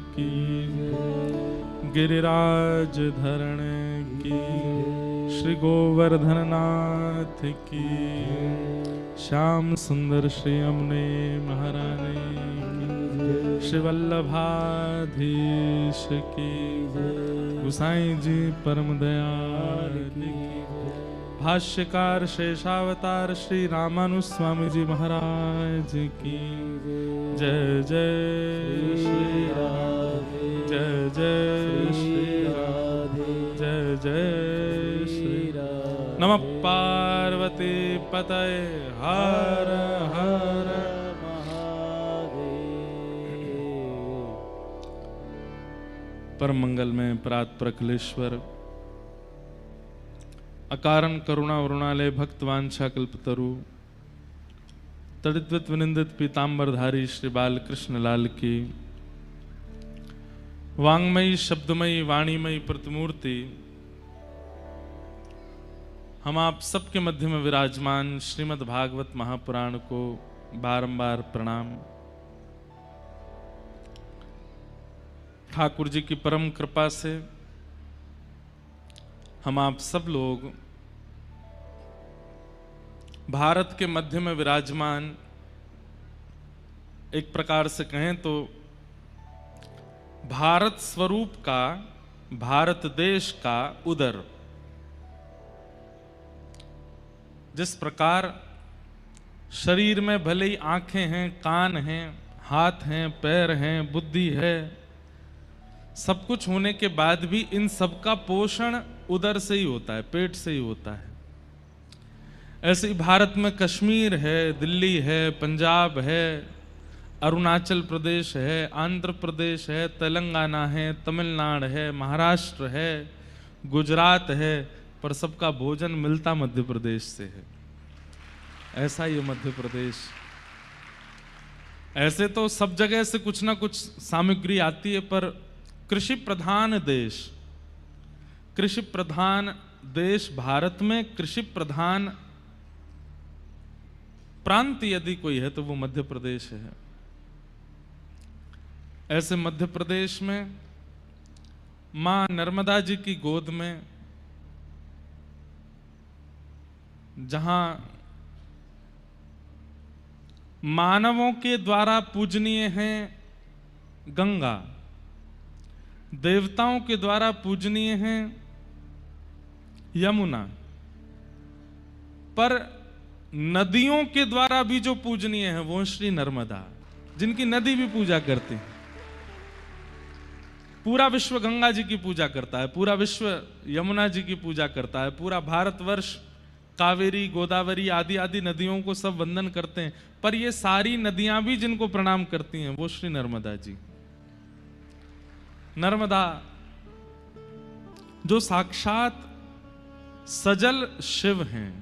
की, गिरिराज धरण की, श्री गोवर्धन नाथ की, श्याम सुंदर श्री यमुने महारानी की, श्री वल्लभाधीश की, गोसाई जी परम दयाल की, भाष्यकार शेषावतार श्री रामानुस्वामी जी महाराज की, जय जय श्री राधे, जय जय श्री राधे, जय जय श्री राधे। नमः पार्वती पतये, हर हर महादेव। परम मंगल में प्रात प्रकलेश्वर, अकारण करुणा वरुणालय भक्तवांछा कल्पतरु, तड़िद्वित विनिंदित पीतांबरधारी श्री बालकृष्ण लाल की, वांगमयी शब्दमयी वाणीमयी प्रतिमूर्ति, हम आप सबके मध्य में विराजमान श्रीमद् भागवत महापुराण को बारंबार प्रणाम। ठाकुर जी की परम कृपा से हम आप सब लोग भारत के मध्य में विराजमान, एक प्रकार से कहें तो भारत स्वरूप का, भारत देश का उदर, जिस प्रकार शरीर में भले ही आंखें हैं, कान हैं, हाथ हैं, पैर हैं, बुद्धि है, सब कुछ होने के बाद भी इन सब का पोषण उदर से ही होता है, पेट से ही होता है। ऐसे ही भारत में कश्मीर है, दिल्ली है, पंजाब है, अरुणाचल प्रदेश है, आंध्र प्रदेश है, तेलंगाना है, तमिलनाडु है, महाराष्ट्र है, गुजरात है, पर सबका भोजन मिलता मध्य प्रदेश से है। ऐसा ही मध्य प्रदेश। ऐसे तो सब जगह से कुछ ना कुछ सामग्री आती है, पर कृषि प्रधान देश, कृषि प्रधान देश भारत में, कृषि प्रधान प्रांत यदि कोई है तो वो मध्य प्रदेश है। ऐसे मध्य प्रदेश में मां नर्मदा जी की गोद में, जहां मानवों के द्वारा पूजनीय हैं गंगा, देवताओं के द्वारा पूजनीय हैं यमुना, पर नदियों के द्वारा भी जो पूजनीय है वो श्री नर्मदा, जिनकी नदी भी पूजा करती है। पूरा विश्व गंगा जी की पूजा करता है, पूरा विश्व यमुना जी की पूजा करता है, पूरा भारतवर्ष कावेरी, गोदावरी आदि आदि नदियों को सब वंदन करते हैं, पर ये सारी नदियां भी जिनको प्रणाम करती हैं वो श्री नर्मदा जी। नर्मदा जो साक्षात सजल शिव हैं,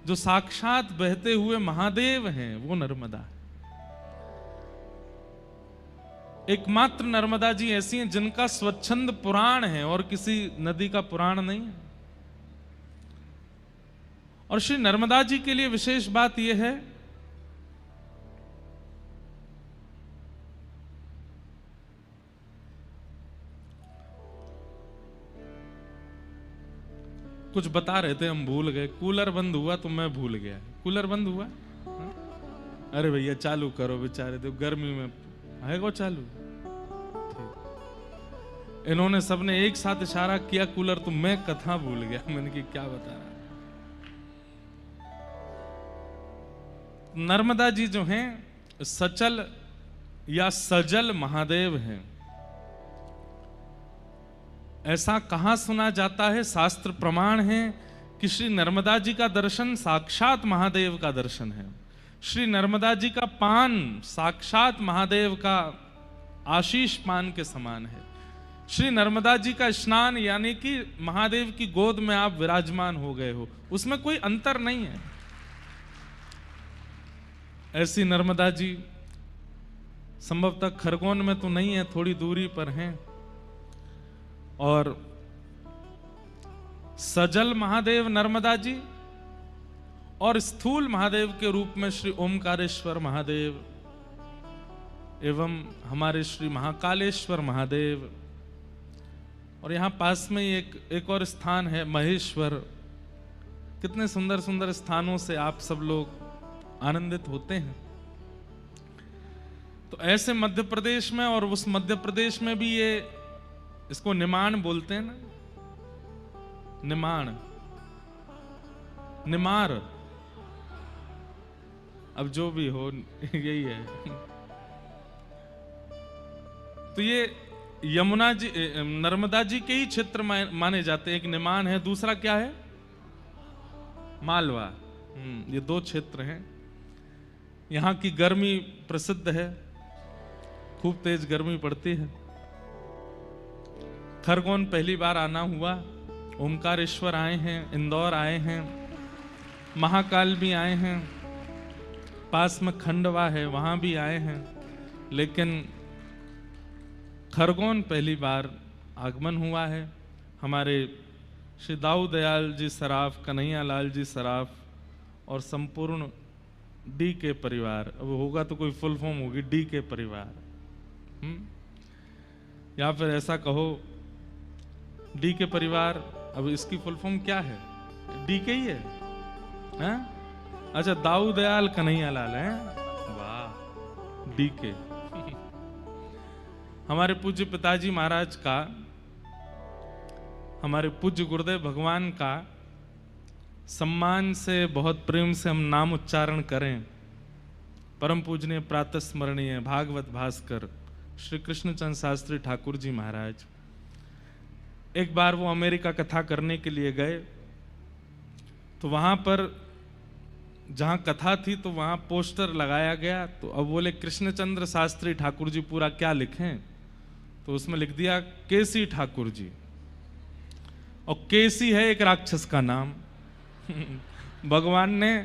जो साक्षात बहते हुए महादेव हैं, वो नर्मदा है। एकमात्र नर्मदा जी ऐसी हैं जिनका स्वच्छंद पुराण है और किसी नदी का पुराण नहीं है। और श्री नर्मदा जी के लिए विशेष बात यह है कुछ बता रहे थे, हम भूल गए। कूलर बंद हुआ तो मैं भूल गया। कूलर बंद हुआ? अरे भैया चालू करो, बेचारे तो गर्मी में है वो चालू। इन्होंने सबने एक साथ इशारा किया कूलर, तो मैं कथा भूल गया, मैंने कि क्या बता रहा। नर्मदा जी जो हैं सचल या सजल महादेव हैं। ऐसा कहां सुना जाता है, शास्त्र प्रमाण है कि श्री नर्मदा जी का दर्शन साक्षात महादेव का दर्शन है। श्री नर्मदा जी का पान साक्षात महादेव का आशीष पान के समान है। श्री नर्मदा जी का स्नान यानी कि महादेव की गोद में आप विराजमान हो गए हो, उसमें कोई अंतर नहीं है। ऐसी नर्मदा जी संभवतः खरगोन में तो नहीं है, थोड़ी दूरी पर हैं। और सजल महादेव नर्मदा जी और स्थूल महादेव के रूप में श्री ओमकारेश्वर महादेव, एवं हमारे श्री महाकालेश्वर महादेव, और यहाँ पास में ही एक और स्थान है महेश्वर। कितने सुंदर सुंदर स्थानों से आप सब लोग आनंदित होते हैं। तो ऐसे मध्य प्रदेश में, और उस मध्य प्रदेश में भी ये इसको निमाण बोलते हैं ना, निमाण, निमार, अब जो भी हो यही है। तो ये यमुना जी, नर्मदा जी के ही क्षेत्र माने जाते हैं। एक निमान है, दूसरा क्या है, मालवा। ये दो क्षेत्र हैं। यहाँ की गर्मी प्रसिद्ध है, खूब तेज गर्मी पड़ती है। खरगोन पहली बार आना हुआ, ओमकारेश्वर आए हैं, इंदौर आए हैं, महाकाल भी आए हैं, पास में खंडवा है वहां भी आए हैं, लेकिन खरगोन पहली बार आगमन हुआ है। हमारे श्री दाऊ दयाल जी सराफ, कन्हैया लाल जी सराफ और संपूर्ण डी के परिवार, अब होगा तो कोई फुल फॉर्म होगी डी के परिवार, या फिर ऐसा कहो डी के परिवार। अब इसकी फुल फॉर्म क्या है, डी के ही है? अच्छा, दाऊ दयाल कन्हैया लाल है, वाह, डी के। हमारे पूज्य पिताजी महाराज का, हमारे पूज्य गुरुदेव भगवान का सम्मान से, बहुत प्रेम से हम नाम उच्चारण करें। परम पूजनीय प्रातः स्मरणीय भागवत भास्कर श्री कृष्णचंद्र शास्त्री ठाकुर जी महाराज, एक बार वो अमेरिका कथा करने के लिए गए, तो वहां पर जहां कथा थी तो वहां पोस्टर लगाया गया। तो अब बोले कृष्णचंद्र शास्त्री ठाकुर जी पूरा क्या लिखें, तो उसमें लिख दिया केसी ठाकुर जी, और केसी है एक राक्षस का नाम। भगवान ने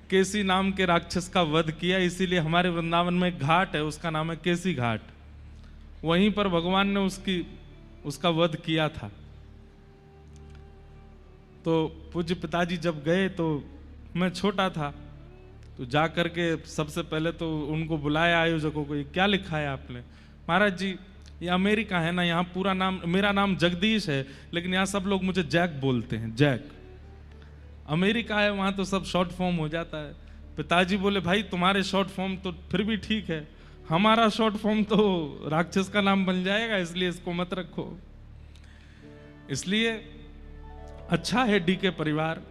केसी नाम के राक्षस का वध किया, इसीलिए हमारे वृंदावन में एक घाट है, उसका नाम है केसी घाट। वहीं पर भगवान ने उसका वध किया था। तो पूज्य पिताजी जब गए, तो मैं छोटा था, तो जा करके सबसे पहले तो उनको बुलाया आयोजकों को, ये क्या लिखा है आपने? महाराज जी ये अमेरिका है ना, यहाँ पूरा नाम, मेरा नाम जगदीश है, लेकिन यहाँ सब लोग मुझे जैक बोलते हैं, जैक। अमेरिका है, वहाँ तो सब शॉर्ट फॉर्म हो जाता है। पिताजी बोले भाई तुम्हारे शॉर्ट फॉर्म तो फिर भी ठीक है, हमारा शॉर्ट फॉर्म तो राक्षस का नाम बन जाएगा, इसलिए इसको मत रखो। इसलिए अच्छा है डी के परिवार,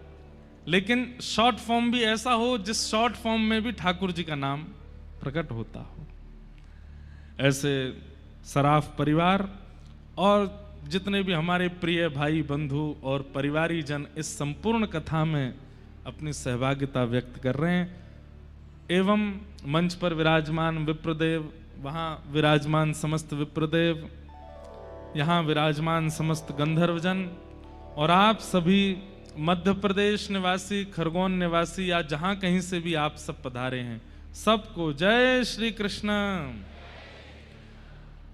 लेकिन शॉर्ट फॉर्म भी ऐसा हो जिस शॉर्ट फॉर्म में भी ठाकुर जी का नाम प्रकट होता हो। ऐसे सराफ परिवार और जितने भी हमारे प्रिय भाई बंधु और परिवारी जन इस संपूर्ण कथा में अपनी सहभागिता व्यक्त कर रहे हैं, एवं मंच पर विराजमान विप्रदेव, वहाँ विराजमान समस्त विप्रदेव, यहाँ विराजमान समस्त गंधर्वजन, और आप सभी मध्य प्रदेश निवासी, खरगोन निवासी, या जहाँ कहीं से भी आप सब पधारे हैं, सबको जय श्री कृष्ण।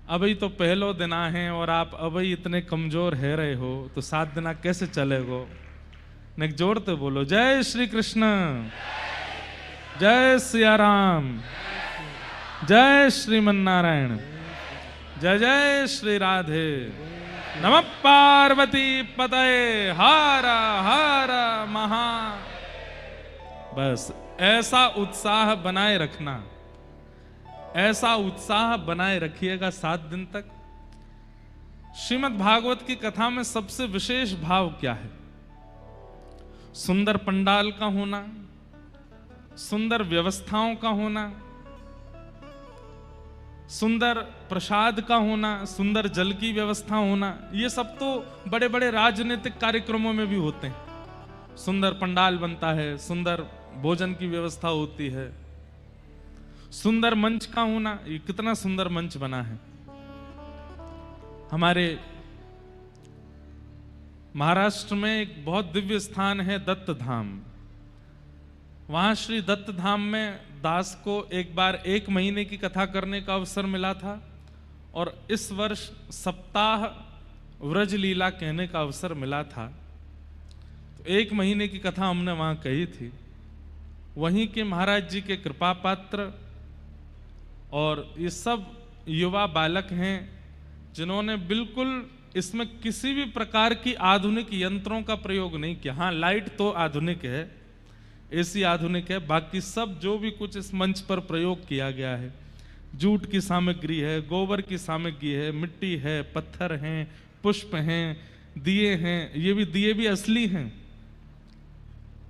अभी तो पहलो दिना है और आप अभी इतने कमजोर है रहे हो, तो 7 दिना कैसे चलेगो? नेक जोड़ते बोलो जय श्री कृष्ण, जय सिया राम, जय श्रीमन नारायण, जय जय श्री राधे, नमः पार्वती पतये, हर हर महा। बस ऐसा उत्साह बनाए रखना, ऐसा उत्साह बनाए रखिएगा 7 दिन तक। श्रीमद् भागवत की कथा में सबसे विशेष भाव क्या है? सुंदर पंडाल का होना, सुंदर व्यवस्थाओं का होना, सुंदर प्रसाद का होना, सुंदर जल की व्यवस्था होना, ये सब तो बड़े बड़े राजनीतिक कार्यक्रमों में भी होते हैं। सुंदर पंडाल बनता है, सुंदर भोजन की व्यवस्था होती है, सुंदर मंच का होना, ये कितना सुंदर मंच बना है। हमारे महाराष्ट्र में एक बहुत दिव्य स्थान है दत्त धाम। वहां श्री दत्त धाम में दास को एक बार 1 महीने की कथा करने का अवसर मिला था, और इस वर्ष सप्ताह व्रज लीला कहने का अवसर मिला था। तो 1 महीने की कथा हमने वहां कही थी। वहीं के महाराज जी के कृपा पात्र और ये सब युवा बालक हैं जिन्होंने बिल्कुल इसमें किसी भी प्रकार की आधुनिक यंत्रों का प्रयोग नहीं किया। हाँ, लाइट तो आधुनिक है, एसी आधुनिक है, बाकी सब जो भी कुछ इस मंच पर प्रयोग किया गया है, जूट की सामग्री है, गोबर की सामग्री है, मिट्टी है, पत्थर हैं, पुष्प हैं, दिए हैं, ये भी दिए भी असली हैं,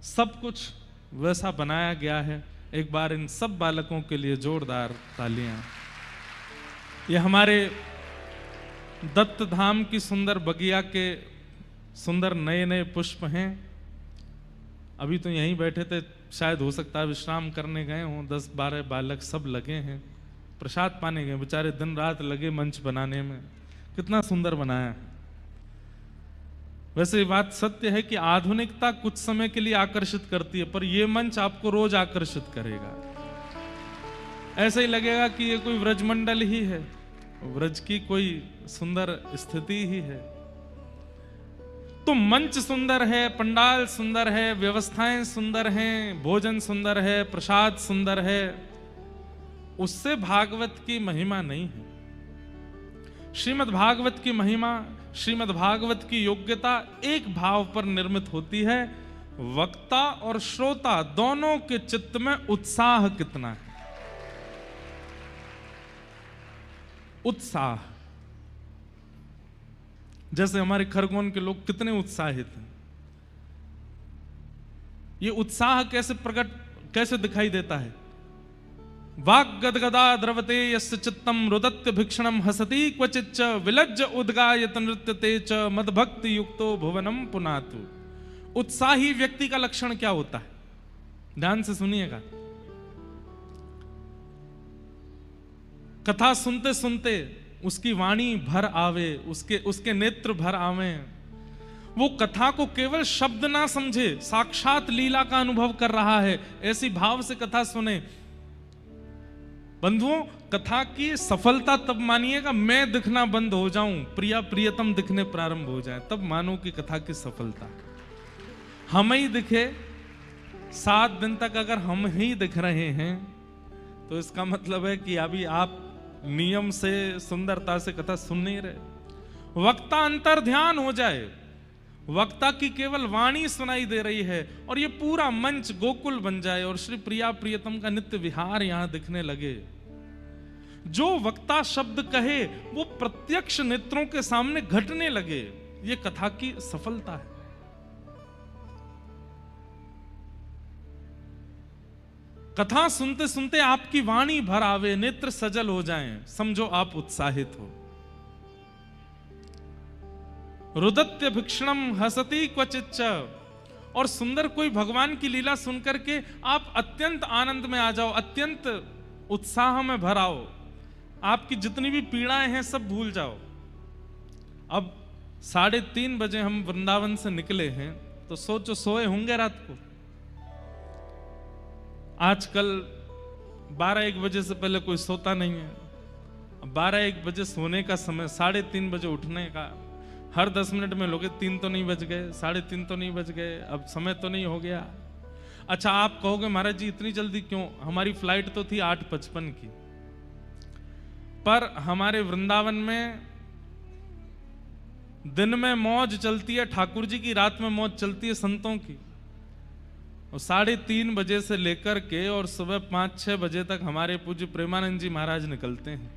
सब कुछ वैसा बनाया गया है। एक बार इन सब बालकों के लिए जोरदार तालियां। ये हमारे दत्त धाम की सुंदर बगिया के सुंदर नए नए पुष्प हैं। अभी तो यहीं बैठे थे, शायद हो सकता है विश्राम करने गए हों। 10-12 बालक सब लगे हैं, प्रसाद पाने गए, बेचारे दिन रात लगे मंच बनाने में। कितना सुंदर बनाया। वैसे ये बात सत्य है कि आधुनिकता कुछ समय के लिए आकर्षित करती है, पर यह मंच आपको रोज आकर्षित करेगा। ऐसा ही लगेगा कि ये कोई व्रजमंडल ही है, व्रज की कोई सुंदर स्थिति ही है। तो मंच सुंदर है, पंडाल सुंदर है, व्यवस्थाएं सुंदर हैं, भोजन सुंदर है, प्रसाद सुंदर है, उससे भागवत की महिमा नहीं है। श्रीमद् भागवत की महिमा, श्रीमद् भागवत की योग्यता एक भाव पर निर्मित होती है, वक्ता और श्रोता दोनों के चित्त में उत्साह कितना है। उत्साह, जैसे हमारे खरगोन के लोग कितने उत्साहित हैं। ये उत्साह कैसे दिखाई देता है। वाक् गदगदा द्रवते यस्य चित्तम रुदत्य भिक्षणम हसति क्वचिच्च विलज्ज उद्गायत नृत्यते च मदभक्ति युक्तो भुवनम पुनातु। उत्साही व्यक्ति का लक्षण क्या होता है, ध्यान से सुनिएगा। कथा सुनते सुनते उसकी वाणी भर आवे, उसके नेत्र भर आवे। वो कथा को केवल शब्द ना समझे, साक्षात लीला का अनुभव कर रहा है, ऐसी भाव से कथा सुने। बंधुओं, कथा की सफलता तब मानिएगा मैं दिखना बंद हो जाऊं, प्रिया प्रियतम दिखने प्रारंभ हो जाए, तब मानो कि कथा की सफलता। हम ही दिखे 7 दिन तक, अगर हम ही दिख रहे हैं तो इसका मतलब है कि अभी आप नियम से, सुंदरता से कथा सुन नहीं रहे। वक्ता अंतर ध्यान हो जाए, वक्ता की केवल वाणी सुनाई दे रही है और ये पूरा मंच गोकुल बन जाए और श्री प्रिया प्रियतम का नित्य विहार यहां दिखने लगे। जो वक्ता शब्द कहे वो प्रत्यक्ष नेत्रों के सामने घटने लगे, ये कथा की सफलता है। कथा सुनते सुनते आपकी वाणी भर आवे, नेत्र सजल हो जाएं, समझो आप उत्साहित हो। रुदत्य भिक्षणम हसति क्वचिच्च, और सुंदर कोई भगवान की लीला सुनकर के आप अत्यंत आनंद में आ जाओ, अत्यंत उत्साह में भर आओ, आपकी जितनी भी पीड़ाएं हैं सब भूल जाओ। अब 3:30 बजे हम वृंदावन से निकले हैं, तो सोचो सोए होंगे रात को। आजकल 12-1 बजे से पहले कोई सोता नहीं है। 12-1 बजे सोने का समय, 3:30 बजे उठने का। हर 10 मिनट में लोगे 3 तो नहीं बज गए, 3:30 तो नहीं बज गए, अब समय तो नहीं हो गया। अच्छा, आप कहोगे महाराज जी इतनी जल्दी क्यों, हमारी फ्लाइट तो थी 8:55 की। पर हमारे वृंदावन में दिन में मौज चलती है ठाकुर जी की, रात में मौज चलती है संतों की। और 3:30 बजे से लेकर के और सुबह 5-6 बजे तक हमारे पूज्य प्रेमानंद जी महाराज निकलते हैं,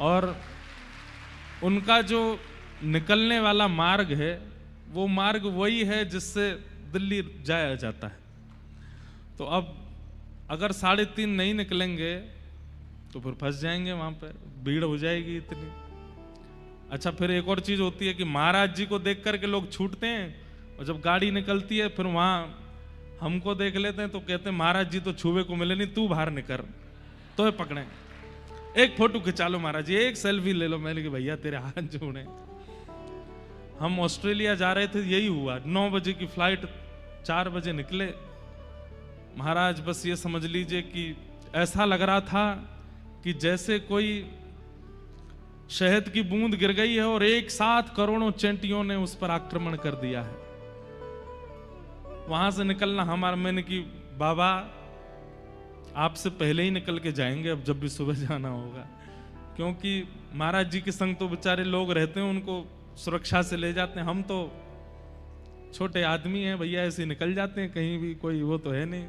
और उनका जो निकलने वाला मार्ग है वो मार्ग वही है जिससे दिल्ली जाया जाता है। तो अब अगर 3:30 नहीं निकलेंगे तो फिर फंस जाएंगे, वहां पर भीड़ हो जाएगी इतनी। अच्छा, फिर एक और चीज होती है कि महाराज जी को देख करके लोग छूटते हैं, और जब गाड़ी निकलती है फिर वहां हमको देख लेते हैं तो कहते हैं महाराज जी तो छुए को मिले नहीं, तू बाहर निकल तो ये पकड़े, एक फोटो खिंचा लो महाराज जी, एक सेल्फी ले लो। मैंने कहा भैया तेरे हाथ जोड़े। हम ऑस्ट्रेलिया जा रहे थे, यही हुआ। 9 बजे की फ्लाइट, 4 बजे निकले। महाराज बस ये समझ लीजिए कि ऐसा लग रहा था कि जैसे कोई शहद की बूंद गिर गई है और एक साथ करोड़ों चेंटियों ने उस पर आक्रमण कर दिया है। वहां से निकलना हमारा, मैंने कि बाबा आपसे पहले ही निकल के जाएंगे अब जब भी सुबह जाना होगा, क्योंकि महाराज जी के संग तो बेचारे लोग रहते हैं, उनको सुरक्षा से ले जाते हैं। हम तो छोटे आदमी हैं भैया, ऐसे निकल जाते हैं, कहीं भी कोई वो तो है नहीं।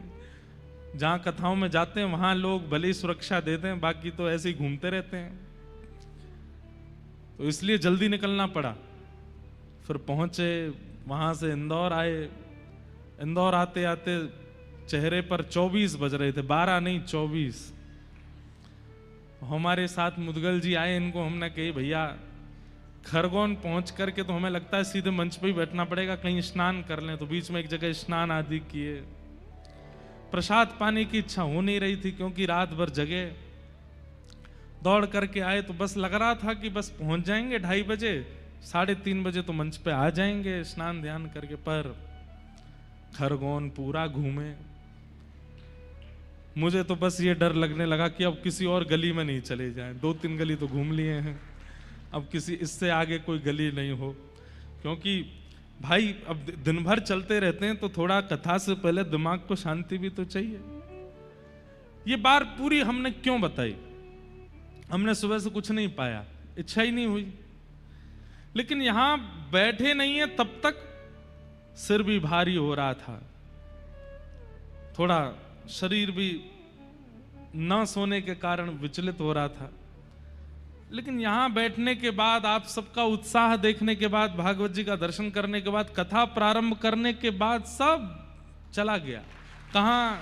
जहां कथाओं में जाते हैं वहां लोग भले ही सुरक्षा देते हैं, बाकी तो ऐसे ही घूमते रहते हैं। तो इसलिए जल्दी निकलना पड़ा। फिर पहुंचे, वहां से इंदौर आए। इंदौर आते आते चेहरे पर 24 बज रहे थे, 12 नहीं 24। हमारे साथ मुदगल जी आए, इनको हमने कही भैया खरगोन पहुंच करके तो हमें लगता है सीधे मंच पे ही बैठना पड़ेगा, कहीं स्नान कर लें। तो बीच में एक जगह स्नान आदि किए। प्रसाद पाने की इच्छा हो नहीं रही थी क्योंकि रात भर जगे। दौड़ करके आए तो बस लग रहा था कि बस पहुंच जाएंगे 2:30 बजे, 3:30 बजे तो मंच पे आ जाएंगे स्नान ध्यान करके। पर खरगोन पूरा घूमे। मुझे तो बस ये डर लगने लगा कि अब किसी और गली में नहीं चले जाएं। 2-3 गली तो घूम लिए हैं, अब किसी इससे आगे कोई गली नहीं हो। क्योंकि भाई अब दिन भर चलते रहते हैं तो थोड़ा कथा से पहले दिमाग को शांति भी तो चाहिए। ये बार पूरी हमने क्यों बताई? हमने सुबह से कुछ नहीं पाया, इच्छा ही नहीं हुई। लेकिन यहां बैठे नहीं है तब तक सिर भी भारी हो रहा था, थोड़ा शरीर भी न सोने के कारण विचलित हो रहा था। लेकिन यहां बैठने के बाद, आप सबका उत्साह देखने के बाद, भागवत जी का दर्शन करने के बाद, कथा प्रारंभ करने के बाद सब चला गया। कहां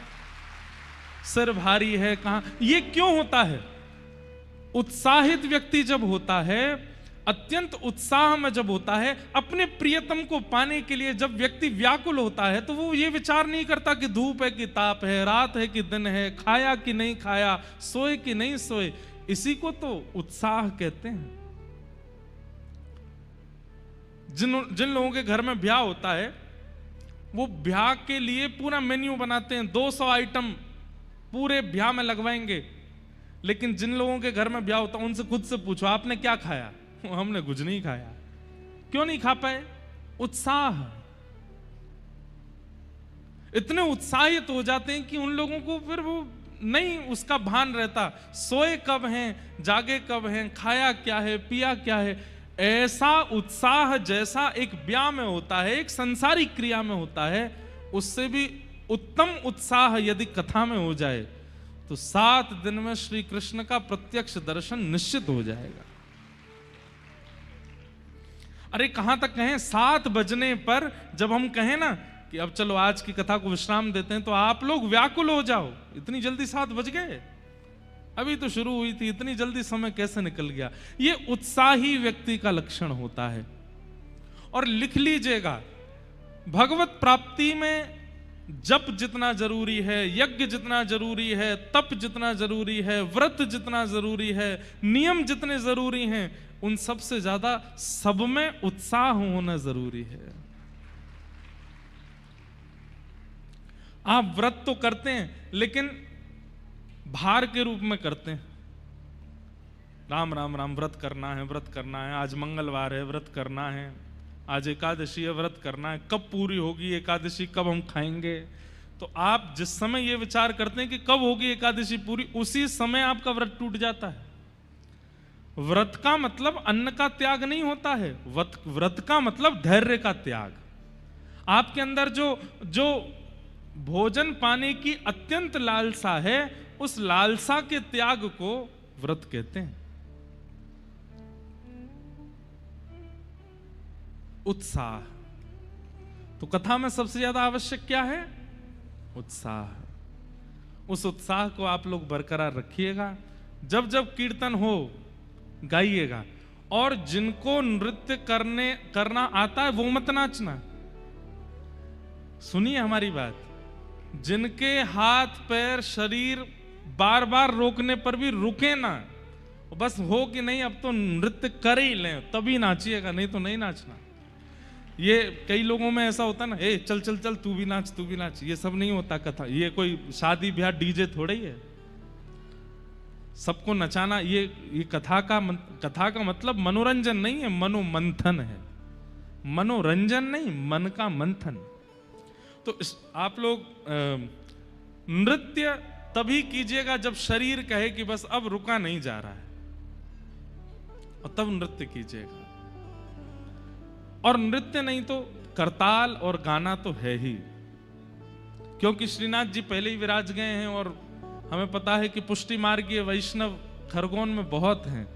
सिर भारी है, कहां। ये क्यों होता है? उत्साहित व्यक्ति जब होता है, अत्यंत उत्साह में जब होता है, अपने प्रियतम को पाने के लिए जब व्यक्ति व्याकुल होता है, तो वो ये विचार नहीं करता कि धूप है कि ताप है, रात है कि दिन है, खाया कि नहीं खाया, सोए कि नहीं सोए। इसी को तो उत्साह कहते हैं। जिन लोगों के घर में ब्याह होता है, वो ब्याह के लिए पूरा मेन्यू बनाते हैं, 200 आइटम पूरे ब्याह में लगवाएंगे। लेकिन जिन लोगों के घर में ब्याह होता है, उनसे खुद से पूछो आपने क्या खाया? हमने कुछ नहीं खाया। क्यों नहीं खा पाए? उत्साह। इतने उत्साहित हो जाते हैं कि उन लोगों को फिर वो नहीं उसका भान रहता, सोए कब हैं, जागे कब हैं, खाया क्या है, पिया क्या है। ऐसा उत्साह जैसा एक ब्याह में होता है, एक संसारिक क्रिया में होता है, उससे भी उत्तम उत्साह यदि कथा में हो जाए तो 7 दिन में श्री कृष्ण का प्रत्यक्ष दर्शन निश्चित हो जाएगा। अरे कहां तक कहें, 7 बजने पर जब हम कहें ना कि अब चलो आज की कथा को विश्राम देते हैं, तो आप लोग व्याकुल हो जाओ, इतनी जल्दी 7 बज गए, अभी तो शुरू हुई थी, इतनी जल्दी समय कैसे निकल गया। ये उत्साही व्यक्ति का लक्षण होता है। और लिख लीजिएगा, भगवत प्राप्ति में जप जितना जरूरी है, यज्ञ जितना जरूरी है, तप जितना जरूरी है, व्रत जितना जरूरी है, नियम जितने जरूरी हैं, उन सब से ज्यादा सब में उत्साह होना जरूरी है। आप व्रत तो करते हैं, लेकिन भार के रूप में करते हैं। राम राम राम, व्रत करना है, व्रत करना है, आज मंगलवार है, व्रत करना है, आज एकादशी है, व्रत करना है, कब पूरी होगी एकादशी, कब हम खाएंगे। तो आप जिस समय ये विचार करते हैं कि कब होगी एकादशी पूरी, उसी समय आपका व्रत टूट जाता है। व्रत का मतलब अन्न का त्याग नहीं होता है, व्रत का मतलब धैर्य का त्याग। आपके अंदर जो भोजन पाने की अत्यंत लालसा है, उस लालसा के त्याग को व्रत कहते हैं। उत्साह। तो कथा में सबसे ज्यादा आवश्यक क्या है? उत्साह। उस उत्साह को आप लोग बरकरार रखिएगा। जब जब कीर्तन हो गाइएगा। और जिनको नृत्य करना आता है वो मत नाचना। सुनिए हमारी बात, जिनके हाथ पैर शरीर बार बार रोकने पर भी रुके ना, बस हो कि नहीं अब तो नृत्य कर ही लें तभी नाचिएगा, नहीं तो नहीं नाचना। ये कई लोगों में ऐसा होता ना, ए चल चल चल तू भी नाच, तू भी नाच। ये सब नहीं होता कथा। ये कोई शादी ब्याह डीजे थोड़ा ही है सबको नचाना। ये कथा का मतलब मनोरंजन नहीं है, मनोमंथन है। मनोरंजन नहीं, मन का मंथन। तो आप लोग नृत्य तभी कीजिएगा जब शरीर कहे कि बस अब रुका नहीं जा रहा है, और तब नृत्य कीजिएगा। और नृत्य नहीं तो करताल और गाना तो है ही, क्योंकि श्रीनाथ जी पहले ही विराज गए हैं और हमें पता है कि पुष्टि मार्गीय वैष्णव खरगोन में बहुत हैं,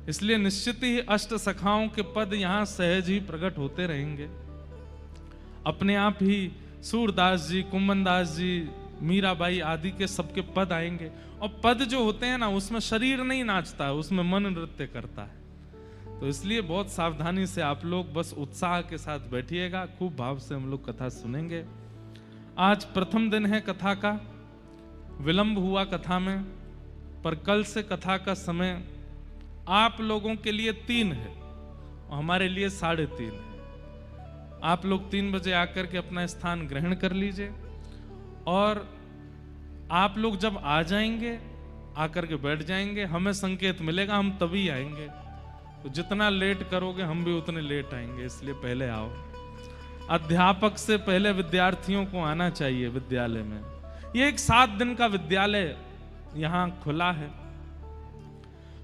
इसलिए निश्चित ही अष्ट सखाओं के पद यहां सहज ही प्रकट होते रहेंगे। अपने आप ही सूरदास जी, कुंभनदास जी, मीराबाई आदि के सबके पद आएंगे, और पद जो होते हैं ना उसमें शरीर नहीं नाचता है, उसमें मन नृत्य करता है। तो इसलिए बहुत सावधानी से आप लोग बस उत्साह के साथ बैठिएगा, खूब भाव से हम लोग कथा सुनेंगे। आज प्रथम दिन है कथा का, विलंब हुआ कथा में, पर कल से कथा का समय आप लोगों के लिए 3 है और हमारे लिए 3:30 है। आप लोग 3 बजे आकर के अपना स्थान ग्रहण कर लीजिए, और आप लोग जब आ जाएंगे आकर के बैठ जाएंगे, हमें संकेत मिलेगा, हम तभी आएंगे। तो जितना लेट करोगे हम भी उतने लेट आएंगे, इसलिए पहले आओ। अध्यापक से पहले विद्यार्थियों को आना चाहिए विद्यालय में। ये एक 7 दिन का विद्यालय यहाँ खुला है।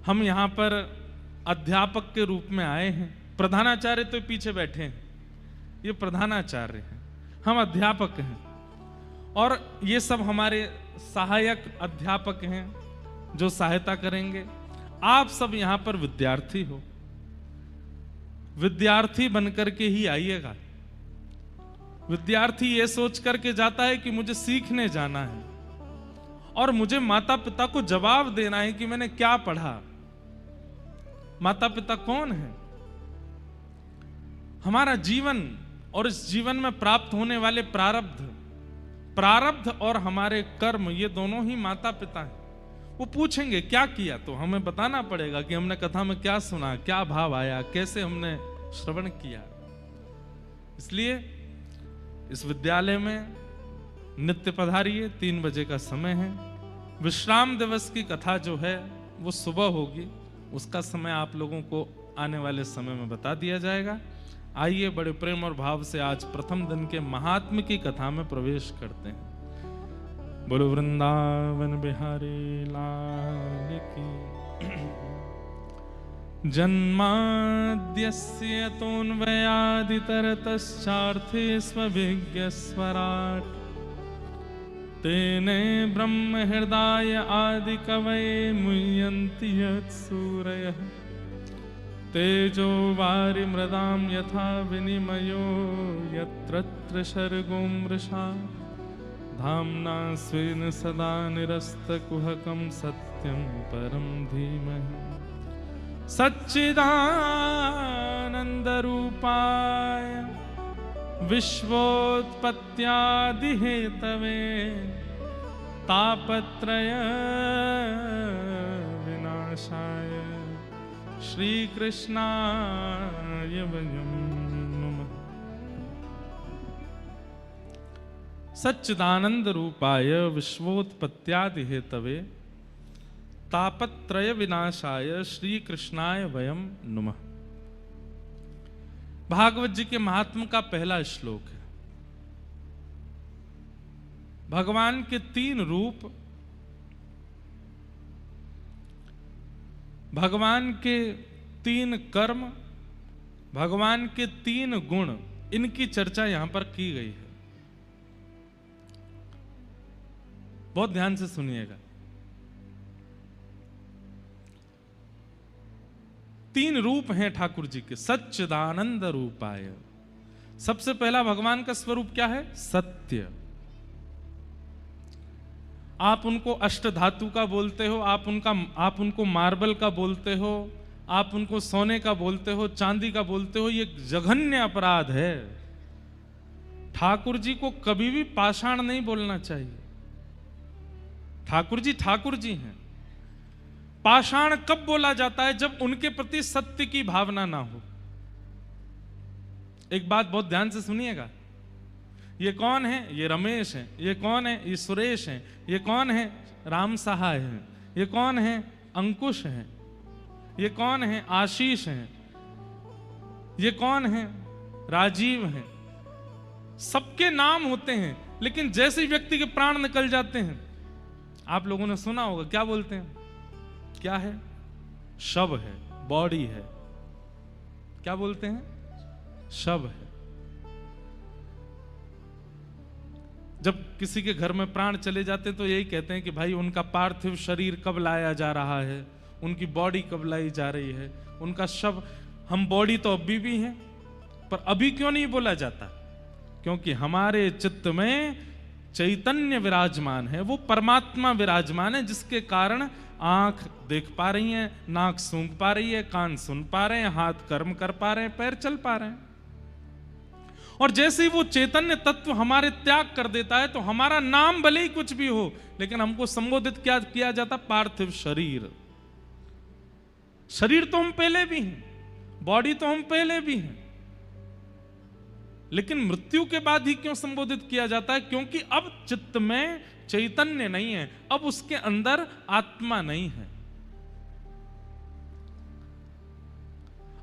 हम यहाँ पर अध्यापक के रूप में आए हैं। प्रधानाचार्य तो पीछे बैठे हैं, ये प्रधानाचार्य हैं, हम अध्यापक हैं, और ये सब हमारे सहायक अध्यापक हैं जो सहायता करेंगे। आप सब यहाँ पर विद्यार्थी हो, विद्यार्थी बनकर के ही आइएगा। विद्यार्थी ये सोच करके जाता है कि मुझे सीखने जाना है और मुझे माता पिता को जवाब देना है कि मैंने क्या पढ़ा। माता पिता कौन है? हमारा जीवन और इस जीवन में प्राप्त होने वाले प्रारब्ध और हमारे कर्म, ये दोनों ही माता पिता हैं। वो पूछेंगे क्या किया, तो हमें बताना पड़ेगा कि हमने कथा में क्या सुना, क्या भाव आया, कैसे हमने श्रवण किया। इसलिए इस विद्यालय में नित्य पधारिए। 3 बजे का समय है। विश्राम दिवस की कथा जो है वो सुबह होगी, उसका समय आप लोगों को आने वाले समय में बता दिया जाएगा। आइए बड़े प्रेम और भाव से आज प्रथम दिन के महात्म्य की कथा में प्रवेश करते हैं। बोलो वृंदावन बिहारी लाल की। जन्माद्यस्य तोन्वयादितरतश्चार्थे स्वभिज्ञस्वराट् तेने ब्रह्म हृदय आदि कवये मुह्यन्ति यत्सूरयः तेजो वारि मृदां यथा विनिमयो यत्र सर्गो मृषा धाम्ना स्वेन सदा निरस्तकुहकं सत्यं परं धीमहि। सच्चिदानन्दरूपाय विश्वोत्पत्त्यादिहेतवे तापत्रय विनाशाय श्रीकृष्णाय वयं नमः। सच्चिदानंद रूपाय विश्वोत्पत्त्यादि हेतवे तापत्रय विनाशाय श्री कृष्णाय वयम नमः। भागवत जी के महात्म का पहला श्लोक है। भगवान के 3 रूप, भगवान के 3 कर्म, भगवान के 3 गुण, इनकी चर्चा यहां पर की गई है। बहुत ध्यान से सुनिएगा। 3 रूप हैं ठाकुर जी के। सच्चिदानंद रूपाय, सबसे पहला भगवान का स्वरूप क्या है? सत्य। आप उनको अष्ट धातु का बोलते हो, आप उनको मार्बल का बोलते हो, आप उनको सोने का बोलते हो, चांदी का बोलते हो, ये जघन्य अपराध है। ठाकुर जी को कभी भी पाषाण नहीं बोलना चाहिए। ठाकुर जी हैं। पाषाण कब बोला जाता है? जब उनके प्रति सत्य की भावना ना हो। एक बात बहुत ध्यान से सुनिएगा। ये कौन है? ये रमेश है। ये कौन है? ये सुरेश है। ये कौन है? राम सहाय है। ये कौन है? अंकुश है। ये कौन है? आशीष है। ये कौन है? राजीव है। सबके नाम होते हैं, लेकिन जैसे व्यक्ति के प्राण निकल जाते हैं आप लोगों ने सुना होगा, क्या बोलते हैं? क्या है? शव है, बॉडी है। क्या बोलते हैं? शव है। जब किसी के घर में प्राण चले जाते तो यही कहते हैं कि भाई उनका पार्थिव शरीर कब लाया जा रहा है, उनकी बॉडी कब लाई जा रही है, उनका शव। हम बॉडी तो अभी भी हैं, पर अभी क्यों नहीं बोला जाता? क्योंकि हमारे चित्त में चैतन्य विराजमान है, वो परमात्मा विराजमान है, जिसके कारण आंख देख पा रही है, नाक सूंघ पा रही है, कान सुन पा रहे हैं, हाथ कर्म कर पा रहे हैं, पैर चल पा रहे हैं। और जैसे ही वो चैतन्य तत्व हमारे त्याग कर देता है तो हमारा नाम भले ही कुछ भी हो, लेकिन हमको संबोधित क्या किया जाता? पार्थिव शरीर। शरीर तो हम पहले भी हैं, बॉडी तो हम पहले भी हैं, लेकिन मृत्यु के बाद ही क्यों संबोधित किया जाता है? क्योंकि अब चित्त में चैतन्य नहीं है, अब उसके अंदर आत्मा नहीं है।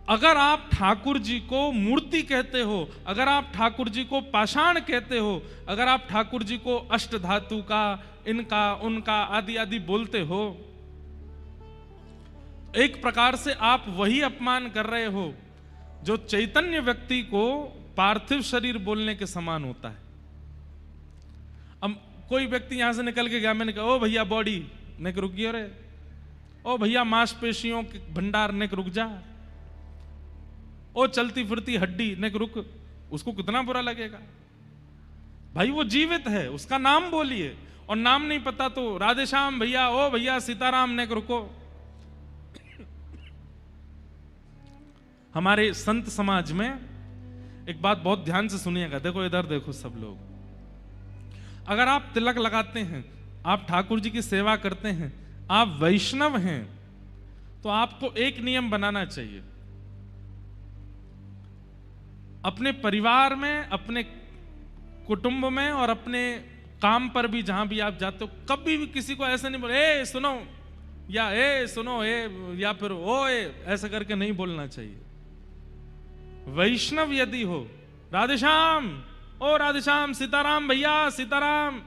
अगर आप ठाकुर जी को मूर्ति कहते हो, अगर आप ठाकुर जी को पाषाण कहते हो, अगर आप ठाकुर जी को अष्ट धातु का, इनका उनका आदि आदि बोलते हो, एक प्रकार से आप वही अपमान कर रहे हो जो चैतन्य व्यक्ति को पार्थिव शरीर बोलने के समान होता है। अब कोई व्यक्ति यहां से निकल के गया, मैंने कहा ओ भैया बॉडी, नेक रुक गया रे, ओ भैया मांसपेशियों के भंडार, नेक रुक जा, ओ चलती फिरती हड्डी, नेक रुक। उसको कितना बुरा लगेगा? भाई वो जीवित है, उसका नाम बोलिए। और नाम नहीं पता तो राधे श्याम भैया, ओ भैया सीताराम, नेक रुको। हमारे संत समाज में एक बात बहुत ध्यान से सुनिएगा, देखो इधर देखो सब लोग। अगर आप तिलक लगाते हैं, आप ठाकुर जी की सेवा करते हैं, आप वैष्णव हैं, तो आपको एक नियम बनाना चाहिए। अपने परिवार में, अपने कुटुंब में और अपने काम पर भी, जहां भी आप जाते हो, कभी भी किसी को ऐसे नहीं बोले ए सुनो, या ए सुनो, ए, या फिर ओ ए, ऐसा करके नहीं बोलना चाहिए। वैष्णव यदि हो, राधेश्याम, ओ राधेश्याम, सीताराम भैया सीताराम,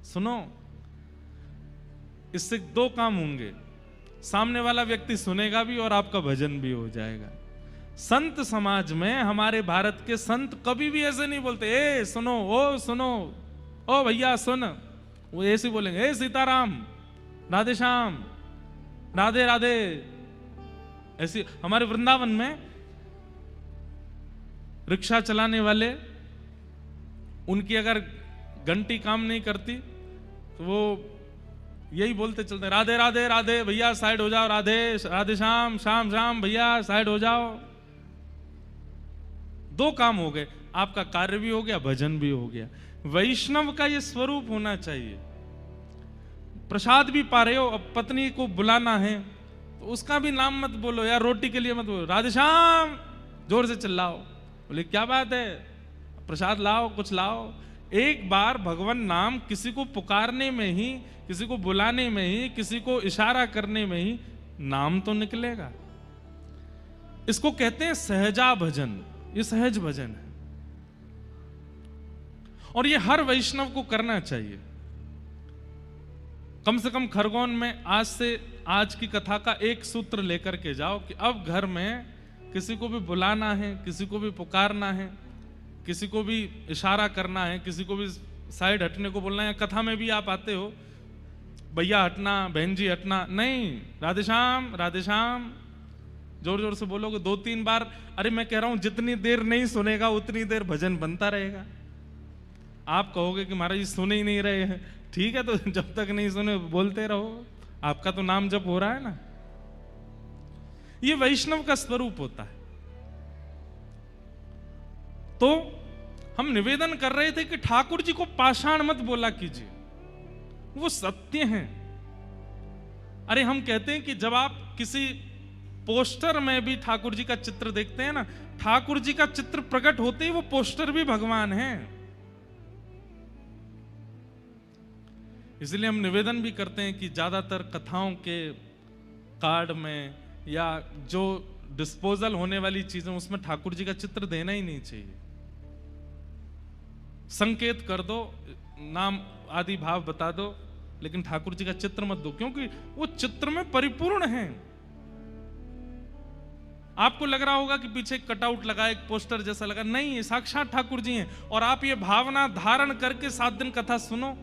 सुनो, इससे दो काम होंगे, सामने वाला व्यक्ति सुनेगा भी और आपका भजन भी हो जाएगा। संत समाज में, हमारे भारत के संत कभी भी ऐसे नहीं बोलते ए सुनो, ओ सुनो, ओ भैया सुन। वो ऐसे बोलेंगे ए सीताराम, राधेश्याम, राधे राधे। ऐसी हमारे वृंदावन में रिक्शा चलाने वाले, उनकी अगर घंटी काम नहीं करती तो वो यही बोलते चलते, राधे राधे राधे भैया साइड हो जाओ, राधे राधे श्याम, श्याम श्याम भैया साइड हो जाओ। दो काम हो गए, आपका कार्य भी हो गया, भजन भी हो गया। वैष्णव का ये स्वरूप होना चाहिए। प्रसाद भी पा रहे हो, अब पत्नी को बुलाना है तो उसका भी नाम मत बोलो, यार रोटी के लिए मत बोलो, राधेश्याम जोर से चिल्लाओ। बोले क्या बात है, प्रसाद लाओ, कुछ लाओ। एक बार भगवान नाम किसी को पुकारने में ही, किसी को बुलाने में ही, किसी को इशारा करने में ही नाम तो निकलेगा। इसको कहते हैं सहजा भजन। ये सहज भजन है और ये हर वैष्णव को करना चाहिए। कम से कम खरगोन में आज से, आज की कथा का एक सूत्र लेकर के जाओ कि अब घर में किसी को भी बुलाना है, किसी को भी पुकारना है, किसी को भी इशारा करना है, किसी को भी साइड हटने को बोलना है। कथा में भी आप आते हो, भैया हटना, बहन जी हटना, नहीं, राधेश्याम राधेश्याम जोर जोर से बोलोगे 2-3 बार। अरे मैं कह रहा हूं जितनी देर नहीं सुनेगा उतनी देर भजन बनता रहेगा। आप कहोगे कि महाराज जी सुने ही नहीं रहे हैं, ठीक है, तो जब तक नहीं सुने बोलते रहो, आपका तो नाम जप हो रहा है ना। ये वैष्णव का स्वरूप होता है। तो हम निवेदन कर रहे थे कि ठाकुर जी को पाषाण मत बोला कीजिए, वो सत्य हैं। अरे हम कहते हैं कि जब आप किसी पोस्टर में भी ठाकुर जी का चित्र देखते हैं ना, ठाकुर जी का चित्र प्रकट होते ही वो पोस्टर भी भगवान है। इसलिए हम निवेदन भी करते हैं कि ज्यादातर कथाओं के कार्ड में या जो डिस्पोजल होने वाली चीजें, उसमें ठाकुर जी का चित्र देना ही नहीं चाहिए। संकेत कर दो, नाम आदि भाव बता दो, लेकिन ठाकुर जी का चित्र मत दो, क्योंकि वो चित्र में परिपूर्ण है। आपको लग रहा होगा कि पीछे एक कटआउट लगा, एक पोस्टर जैसा लगा, नहीं, ये साक्षात ठाकुर जी हैं। और आप ये भावना धारण करके 7 दिन कथा सुनो,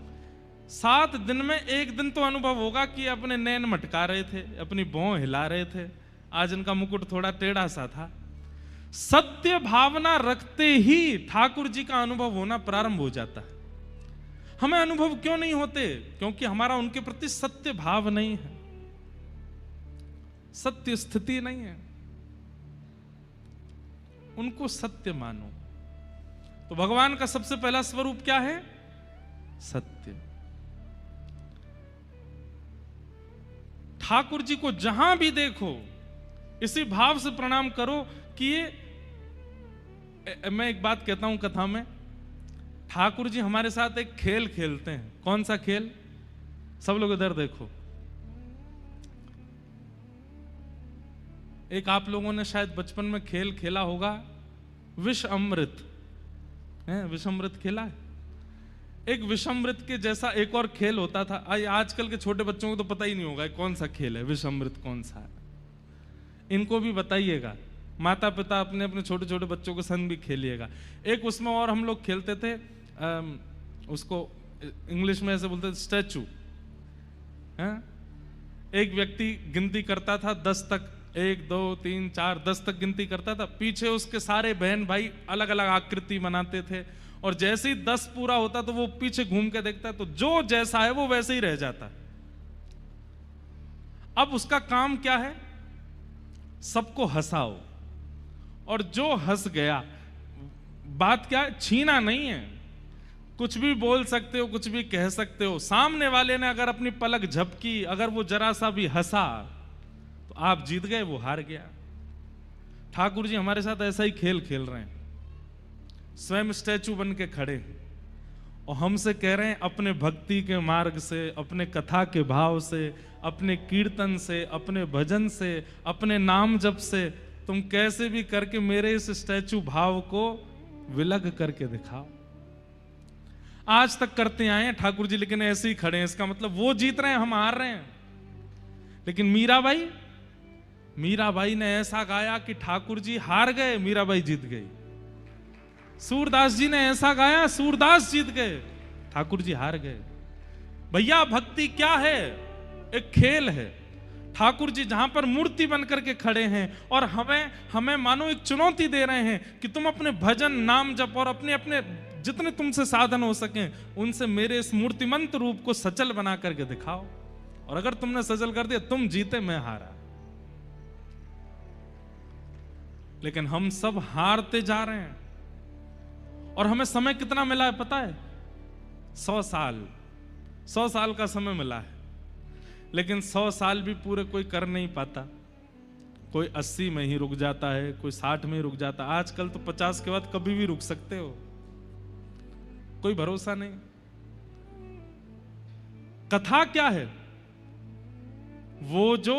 7 दिन में एक दिन तो अनुभव होगा कि अपने नैन मटका रहे थे, अपनी भौं हिला रहे थे, आज इनका मुकुट थोड़ा टेढ़ा सा था। सत्य भावना रखते ही ठाकुर जी का अनुभव होना प्रारंभ हो जाता है। हमें अनुभव क्यों नहीं होते? क्योंकि हमारा उनके प्रति सत्य भाव नहीं है, सत्य स्थिति नहीं है। उनको सत्य मानो। तो भगवान का सबसे पहला स्वरूप क्या है? सत्य। ठाकुर जी को जहां भी देखो इसी भाव से प्रणाम करो कि ये, मैं एक बात कहता हूं कथा में, ठाकुर जी हमारे साथ एक खेल खेलते हैं। कौन सा खेल? सब लोग इधर देखो। एक आप लोगों ने शायद बचपन में खेल खेला होगा, विष अमृत है, विष अमृत खेला है? एक विष अमृत के जैसा एक और खेल होता था। आजकल के छोटे बच्चों को तो पता ही नहीं होगा कौन सा खेल है, विष अमृत कौन सा है। इनको भी बताइएगा, माता पिता अपने अपने छोटे छोटे बच्चों के संग भी खेलिएगा। एक उसमें और हम लोग खेलते थे, उसको इंग्लिश में ऐसे बोलते थे, स्टैचू। एक व्यक्ति गिनती करता था 10 तक, 1 2 3 4 10 तक गिनती करता था। पीछे उसके सारे बहन भाई अलग अलग आकृति बनाते थे, और जैसे ही 10 पूरा होता तो वो पीछे घूम के देखता, तो जो जैसा है वो वैसे ही रह जाता। अब उसका काम क्या है? सबको हंसाओ, और जो हंस गया, बात क्या है? छीना नहीं है, कुछ भी बोल सकते हो, कुछ भी कह सकते हो। सामने वाले ने अगर अपनी पलक झपकी, अगर वो जरा सा भी हंसा, तो आप जीत गए, वो हार गया। ठाकुर जी हमारे साथ ऐसा ही खेल खेल रहे हैं, स्वयं स्टैचू बन के खड़े हैं और हमसे कह रहे हैं अपने भक्ति के मार्ग से, अपने कथा के भाव से, अपने कीर्तन से, अपने भजन से, अपने नाम जप से, तुम कैसे भी करके मेरे इस स्टैचू भाव को विलग करके दिखाओ। आज तक करते आए हैं ठाकुर जी, लेकिन ऐसे ही खड़े हैं। इसका मतलब वो जीत रहे हैं, हम हार रहे हैं। लेकिन मीराबाई ने ऐसा गाया कि ठाकुर जी हार गए, मीराबाई जीत गई। सूरदास जी ने ऐसा गाया, सूरदास जीत गए, ठाकुर जी हार गए। भैया भक्ति क्या है? एक खेल है। ठाकुर जी जहां पर मूर्ति बनकर के खड़े हैं और हमें मानो एक चुनौती दे रहे हैं कि तुम अपने भजन, नाम जप और अपने अपने जितने तुमसे साधन हो सके उनसे मेरे इस मूर्तिमंत रूप को सचल बना करके दिखाओ। और अगर तुमने सचल कर दिया, तुम जीते, मैं हारा। लेकिन हम सब हारते जा रहे हैं। और हमें समय कितना मिला है पता है? 100 साल। 100 साल का समय मिला है, लेकिन 100 साल भी पूरे कोई कर नहीं पाता। कोई 80 में ही रुक जाता है, कोई 60 में ही रुक जाता है। आजकल तो 50 के बाद कभी भी रुक सकते हो, कोई भरोसा नहीं। कथा क्या है? वो जो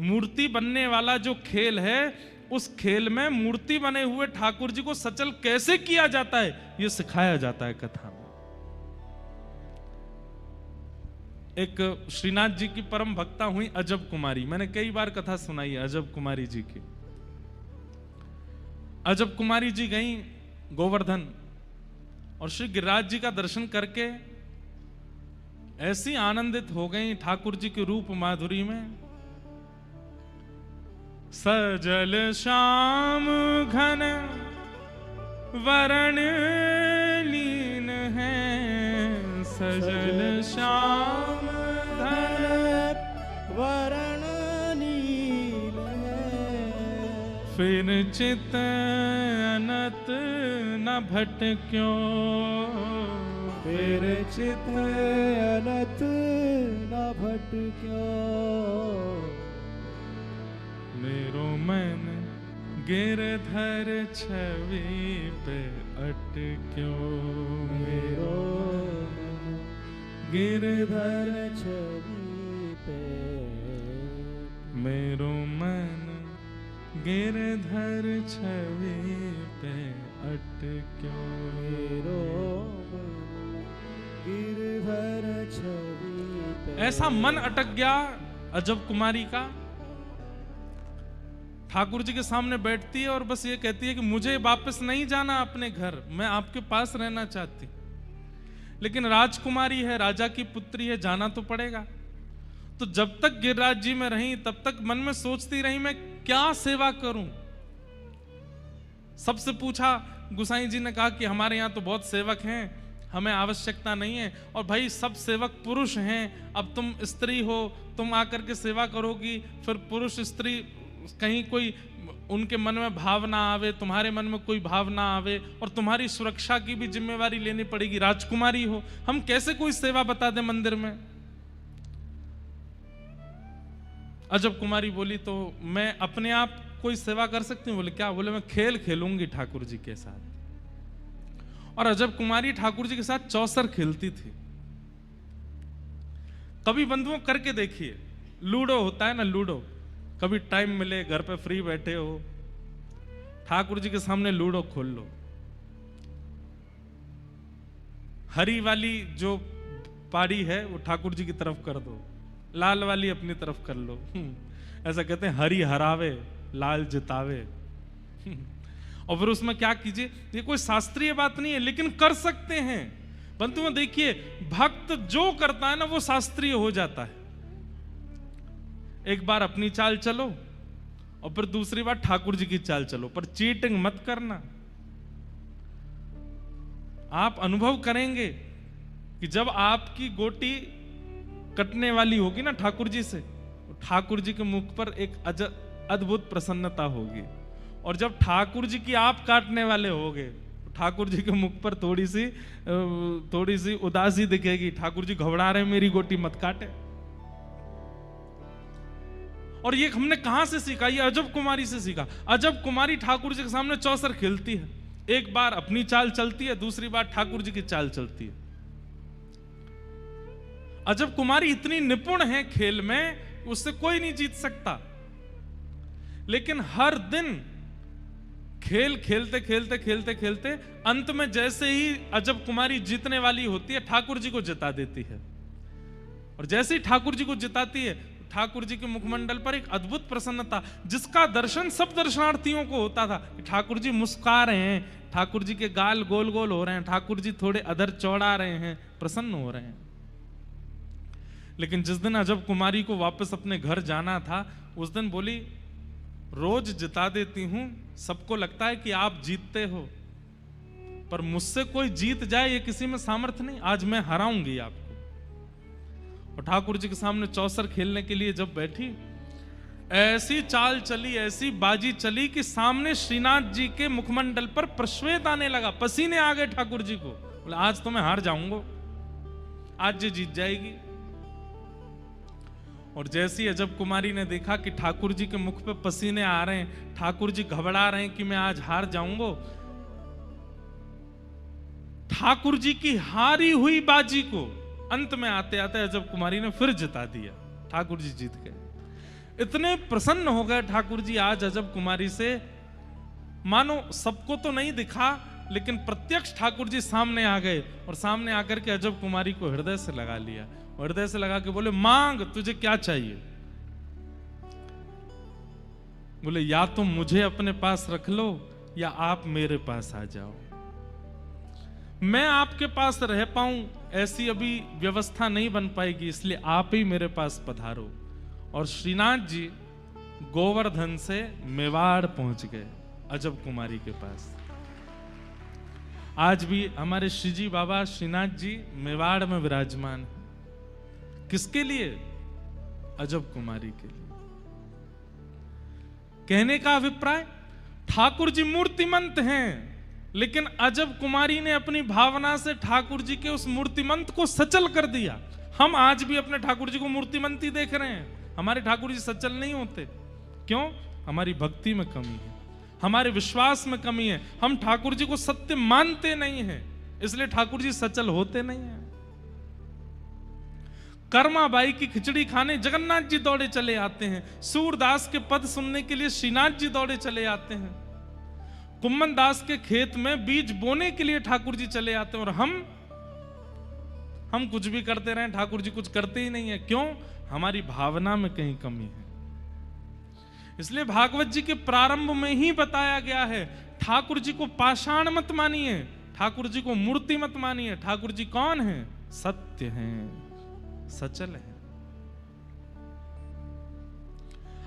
मूर्ति बनने वाला जो खेल है, उस खेल में मूर्ति बने हुए ठाकुर जी को सचल कैसे किया जाता है, यह सिखाया जाता है कथा में। एक श्रीनाथ जी की परम भक्ता हुई अजब कुमारी, मैंने कई बार कथा सुनाई है अजब कुमारी जी की। अजब कुमारी जी गई गोवर्धन और श्री गिरिराज जी का दर्शन करके ऐसी आनंदित हो गई ठाकुर जी के रूप माधुरी में। सजल श्याम घन वरण लीन है, सजल श्याम घन वरण नील है, फिर चित अनत न भटक्यो, फिर चित अनत न भटक्यो, मेरो मन गिरधर छवि पे अटक्यो, मेरो गिरधर छवि पे, मेरो मन गिरधर छवि पे अटक्यो, मेरो गिरधर छवि पे। ऐसा मन अटक गया अजब कुमारी का। ठाकुर जी के सामने बैठती है और बस ये कहती है कि मुझे वापस नहीं जाना अपने घर, मैं आपके पास रहना चाहती। लेकिन राजकुमारी है, राजा की पुत्री है, जाना तो पड़ेगा। तो जब तक गिरिराज जी में रही तब तक मन में सोचती रही मैं क्या सेवा करूं। सबसे पूछा, गुसाई जी ने कहा कि हमारे यहाँ तो बहुत सेवक हैं, हमें आवश्यकता नहीं है। और भाई सब सेवक पुरुष हैं, अब तुम स्त्री हो, तुम आकर के सेवा करोगी, फिर पुरुष स्त्री कहीं कोई उनके मन में भाव ना आवे, तुम्हारे मन में कोई भाव ना आवे, और तुम्हारी सुरक्षा की भी जिम्मेवारी लेनी पड़ेगी, राजकुमारी हो, हम कैसे कोई सेवा बता दें मंदिर में। अजब कुमारी बोली तो मैं अपने आप कोई सेवा कर सकती हूँ। बोले क्या? बोले मैं खेल खेलूंगी ठाकुर जी के साथ। और अजब कुमारी ठाकुर जी के साथ चौसर खेलती थी। कभी बंधुओं करके देखिए, लूडो होता है ना, लूडो, कभी टाइम मिले, घर पे फ्री बैठे हो, ठाकुर जी के सामने लूडो खोल लो। हरी वाली जो पारी है वो ठाकुर जी की तरफ कर दो, लाल वाली अपनी तरफ कर लो। ऐसा कहते हैं हरी हरावे लाल जितावे। और फिर उसमें क्या कीजिए, ये कोई शास्त्रीय बात नहीं है लेकिन कर सकते हैं। बंधुओं देखिए, भक्त जो करता है ना वो शास्त्रीय हो जाता है। एक बार अपनी चाल चलो और फिर दूसरी बार ठाकुर जी की चाल चलो, पर चीटिंग मत करना। आप अनुभव करेंगे कि जब आपकी गोटी कटने वाली होगी ना ठाकुर जी से, तो ठाकुर जी के मुख पर एक अद्भुत प्रसन्नता होगी। और जब ठाकुर जी की आप काटने वाले होगे तो ठाकुर जी के मुख पर थोड़ी सी उदासी दिखेगी। ठाकुर जी घबरा रहे, मेरी गोटी मत काटे। और ये हमने कहां से सीखा? ये अजब कुमारी से सीखा। अजब कुमारी ठाकुर जी के सामने चौसर खेलती है, एक बार अपनी चाल चलती है, दूसरी बार ठाकुर जी की चाल चलती है। अजब कुमारी इतनी निपुण है खेल में, उससे कोई नहीं जीत सकता। लेकिन हर दिन खेल खेलते खेलते खेलते खेलते अंत में जैसे ही अजब कुमारी जीतने वाली होती है, ठाकुर जी को जिता देती है। और जैसे ही ठाकुर जी को जिताती है, ठाकुर जी के मुखमंडल पर एक अद्भुत प्रसन्नता, जिसका दर्शन सब दर्शनार्थियों को होता था। ठाकुर जी मुस्कुरा रहे हैं, ठाकुर जी के गाल गोल गोल हो रहे हैं, ठाकुर जी थोड़े अधर चौड़ा रहे हैं, प्रसन्न हो रहे हैं। लेकिन जिस दिन अजब कुमारी को वापस अपने घर जाना था, उस दिन बोली, रोज जिता देती हूं, सबको लगता है कि आप जीतते हो, पर मुझसे कोई जीत जाए ये किसी में सामर्थ्य नहीं, आज मैं हराऊंगी आपको। और ठाकुर जी के सामने चौसर खेलने के लिए जब बैठी, ऐसी चाल चली, ऐसी बाजी चली कि सामने श्रीनाथ जी के मुखमंडल पर प्रश्वेत आने लगा, पसीने आ गए ठाकुर जी को। बोले आज तो मैं हार जाऊंगा, आज ये जीत जाएगी। और जैसी अजब कुमारी ने देखा कि ठाकुर जी के मुख पे पसीने आ रहे हैं, ठाकुर जी घबरा रहे हैं कि मैं आज हार जाऊंगा, ठाकुर जी की हारी हुई बाजी को अंत में आते आते अजब कुमारी ने फिर जिता दिया। ठाकुर जी जीत गए। इतने प्रसन्न हो गए ठाकुर जी आज अजब कुमारी से, मानो सबको तो नहीं दिखा लेकिन प्रत्यक्ष ठाकुर जी सामने आ गए। और सामने आकर के अजब कुमारी को हृदय से लगा लिया, हृदय से लगा के बोले, मांग, तुझे क्या चाहिए? बोले, या तुम मुझे अपने पास रख लो या आप मेरे पास आ जाओ। मैं आपके पास रह पाऊं ऐसी अभी व्यवस्था नहीं बन पाएगी, इसलिए आप ही मेरे पास पधारो। और श्रीनाथ जी गोवर्धन से मेवाड़ पहुंच गए अजब कुमारी के पास। आज भी हमारे श्रीजी बाबा श्रीनाथ जी मेवाड़ में विराजमान है। किसके लिए? अजब कुमारी के लिए। कहने का अभिप्राय, ठाकुर जी मूर्तिमंत हैं, लेकिन अजब कुमारी ने अपनी भावना से ठाकुर जी के उस मूर्तिमंत को सचल कर दिया। हम आज भी अपने ठाकुर जी को मूर्तिमंत ही देख रहे हैं, हमारे ठाकुर जी सचल नहीं होते। क्यों? हमारी भक्ति में कमी है, हमारे विश्वास में कमी है, हम ठाकुर जी को सत्य मानते नहीं हैं, इसलिए ठाकुर जी सचल होते नहीं हैं। कर्माबाई की खिचड़ी खाने जगन्नाथ जी दौड़े चले आते हैं, सूरदास के पद सुनने के लिए श्रीनाथ जी दौड़े चले आते हैं, कुम्मन दास के खेत में बीज बोने के लिए ठाकुर जी चले आते हैं। और हम कुछ भी करते रहें, ठाकुर जी कुछ करते ही नहीं है। क्यों? हमारी भावना में कहीं कमी है। इसलिए भागवत जी के प्रारंभ में ही बताया गया है, ठाकुर जी को पाषाण मत मानिए, ठाकुर जी को मूर्ति मत मानिए। ठाकुर जी कौन है? सत्य हैं, सचल है।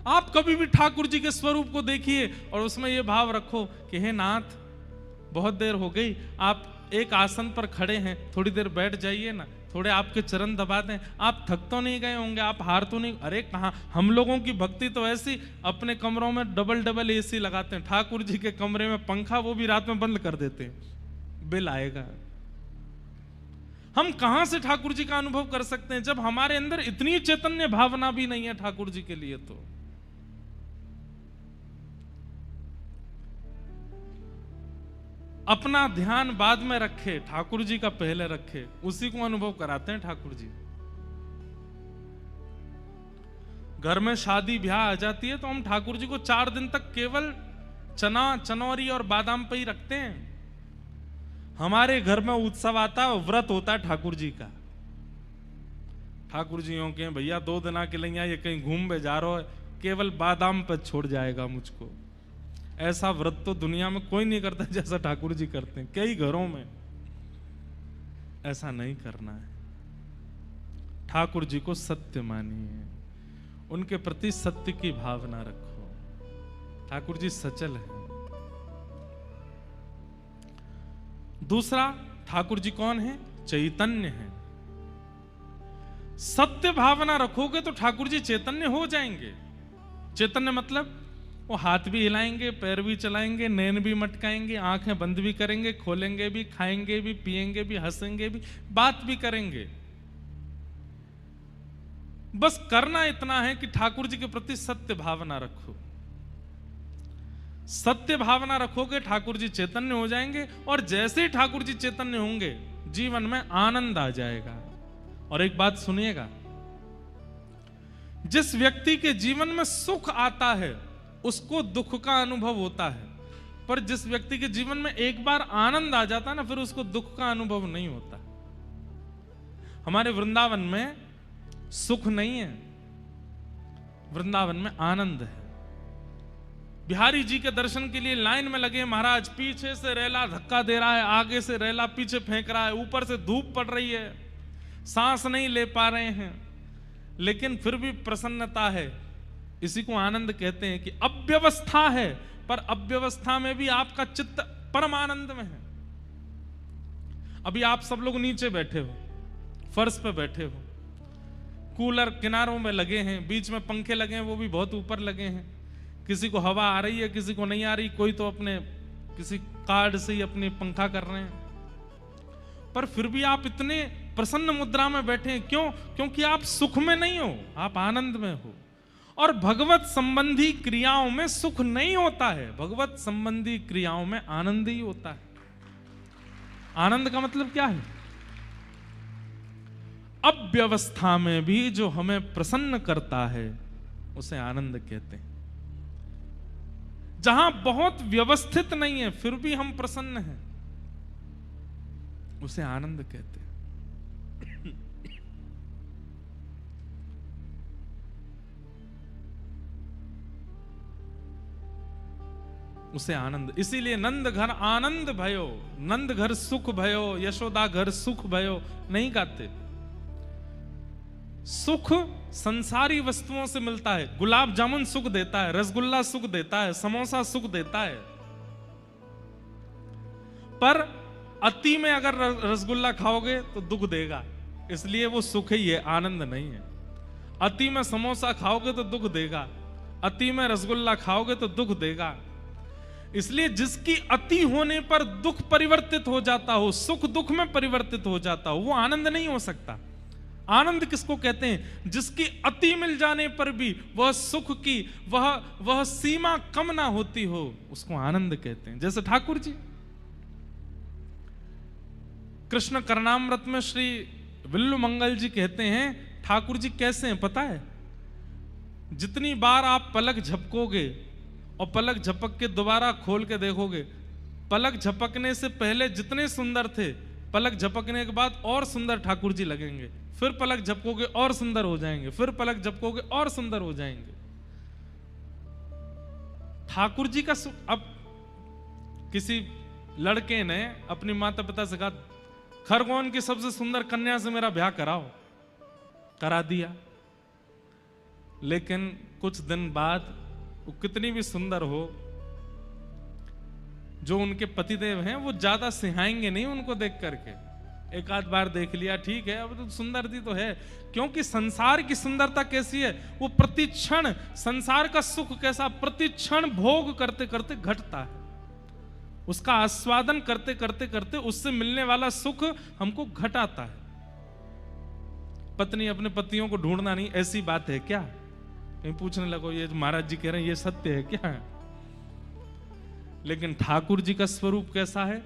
आप कभी भी ठाकुर जी के स्वरूप को देखिए और उसमें यह भाव रखो कि हे नाथ, बहुत देर हो गई, आप एक आसन पर खड़े हैं, थोड़ी देर बैठ जाइए ना, थोड़े आपके चरण दबा दें, आप थक तो नहीं गए होंगे, आप हार तो नहीं। अरे कहाँ, हम लोगों की भक्ति तो ऐसी, अपने कमरों में डबल डबल एसी लगाते हैं, ठाकुर जी के कमरे में पंखा वो भी रात में बंद कर देते हैं, बिल आएगा। हम कहां से ठाकुर जी का अनुभव कर सकते हैं जब हमारे अंदर इतनी चैतन्य भावना भी नहीं है ठाकुर जी के लिए। तो अपना ध्यान बाद में रखे, ठाकुर जी का पहले रखे, उसी को अनुभव कराते हैं ठाकुर जी। घर में शादी ब्याह आ जाती है तो हम ठाकुर जी को 4 दिन तक केवल चना, चनौरी और बादाम पे ही रखते हैं। हमारे घर में उत्सव आता है, व्रत होता है ठाकुर जी का। ठाकुर जी के भैया 2 दिन के लिए ये कहीं घूम में जा रहा है, केवल बादाम पर छोड़ जाएगा मुझको। ऐसा व्रत तो दुनिया में कोई नहीं करता जैसा ठाकुर जी करते हैं। कई घरों में ऐसा नहीं करना है। ठाकुर जी को सत्य मानिए, उनके प्रति सत्य की भावना रखो। ठाकुर जी सचल है। दूसरा, ठाकुर जी कौन है? चैतन्य है। सत्य भावना रखोगे तो ठाकुर जी चैतन्य हो जाएंगे। चैतन्य मतलब वो हाथ भी हिलाएंगे, पैर भी चलाएंगे, नैन भी मटकाएंगे, आंखें बंद भी करेंगे, खोलेंगे भी, खाएंगे भी, पिएंगे भी, हंसेंगे भी, बात भी करेंगे। बस करना इतना है कि ठाकुर जी के प्रति सत्य भावना रखो। सत्य भावना रखोगे, ठाकुर जी चैतन्य हो जाएंगे, और जैसे ही ठाकुर जी चैतन्य होंगे जीवन में आनंद आ जाएगा। और एक बात सुनिएगा, जिस व्यक्ति के जीवन में सुख आता है उसको दुख का अनुभव होता है, पर जिस व्यक्ति के जीवन में एक बार आनंद आ जाता है ना, फिर उसको दुख का अनुभव नहीं होता। हमारे वृंदावन में सुख नहीं है, वृंदावन में आनंद है। बिहारी जी के दर्शन के लिए लाइन में लगे महाराज, पीछे से रेला धक्का दे रहा है, आगे से रेला पीछे फेंक रहा है, ऊपर से धूप पड़ रही है, सांस नहीं ले पा रहे हैं, लेकिन फिर भी प्रसन्नता है। इसी को आनंद कहते हैं कि अव्यवस्था है, पर अव्यवस्था में भी आपका चित्त परम आनंद में है। अभी आप सब लोग नीचे बैठे हो, फर्श पे बैठे हो, कूलर किनारों में लगे हैं, बीच में पंखे लगे हैं, वो भी बहुत ऊपर लगे हैं। किसी को हवा आ रही है, किसी को नहीं आ रही, कोई तो अपने किसी कार्ड से ही अपनी पंखा कर रहे हैं, पर फिर भी आप इतने प्रसन्न मुद्रा में बैठे हैं। क्यों? क्योंकि आप सुख में नहीं हो, आप आनंद में हो। और भगवत संबंधी क्रियाओं में सुख नहीं होता है, भगवत संबंधी क्रियाओं में आनंद ही होता है। आनंद का मतलब क्या है? अव्यवस्था में भी जो हमें प्रसन्न करता है उसे आनंद कहते हैं। जहां बहुत व्यवस्थित नहीं है फिर भी हम प्रसन्न हैं, उसे आनंद कहते हैं। उसे आनंद। इसीलिए नंद घर आनंद भयो, नंद घर सुख भयो, यशोदा घर सुख भयो नहीं गाते। सुख संसारी वस्तुओं से मिलता है। गुलाब जामुन सुख देता है, रसगुल्ला सुख देता है, समोसा सुख देता है, पर अति में अगर रसगुल्ला खाओगे तो दुख देगा, इसलिए वो सुख ही है, आनंद नहीं है। अति में समोसा खाओगे तो दुख देगा, अति में रसगुल्ला खाओगे तो दुख देगा। इसलिए जिसकी अति होने पर दुख परिवर्तित हो जाता हो, सुख दुख में परिवर्तित हो जाता हो, वो आनंद नहीं हो सकता। आनंद किसको कहते हैं? जिसकी अति मिल जाने पर भी वह सुख की वह सीमा कम ना होती हो, उसको आनंद कहते हैं। जैसे ठाकुर जी कृष्ण करनामृत में श्री विल्लु मंगल जी कहते हैं ठाकुर जी कैसे हैं पता है? जितनी बार आप पलक झपकोगे और पलक झपक के दोबारा खोल के देखोगे, पलक झपकने से पहले जितने सुंदर थे पलक झपकने के बाद और सुंदर ठाकुर जी लगेंगे, फिर पलक झपकोगे और सुंदर हो जाएंगे, फिर पलक झपकोगे और सुंदर हो जाएंगे। ठाकुर जी का अब किसी लड़के ने अपनी माता पिता से कहा, खरगोन की सबसे सुंदर कन्या से मेरा ब्याह कराओ, करा दिया। लेकिन कुछ दिन बाद वो कितनी भी सुंदर हो, जो उनके पतिदेव हैं वो ज्यादा सिहाएंगे नहीं उनको देख करके। एक आध बार देख लिया ठीक है, अब तो सुंदर दी तो है, क्योंकि संसार की सुंदरता कैसी है, वो प्रतिक्षण संसार का सुख कैसा प्रतिक्षण भोग करते करते घटता है, उसका आस्वादन करते करते करते उससे मिलने वाला सुख हमको घटाता है। पत्नी अपने पतियों को ढूंढना नहीं, ऐसी बात है क्या? कहीं पूछने लगो ये महाराज जी कह रहे हैं ये सत्य है क्या? लेकिन ठाकुर जी का स्वरूप कैसा है,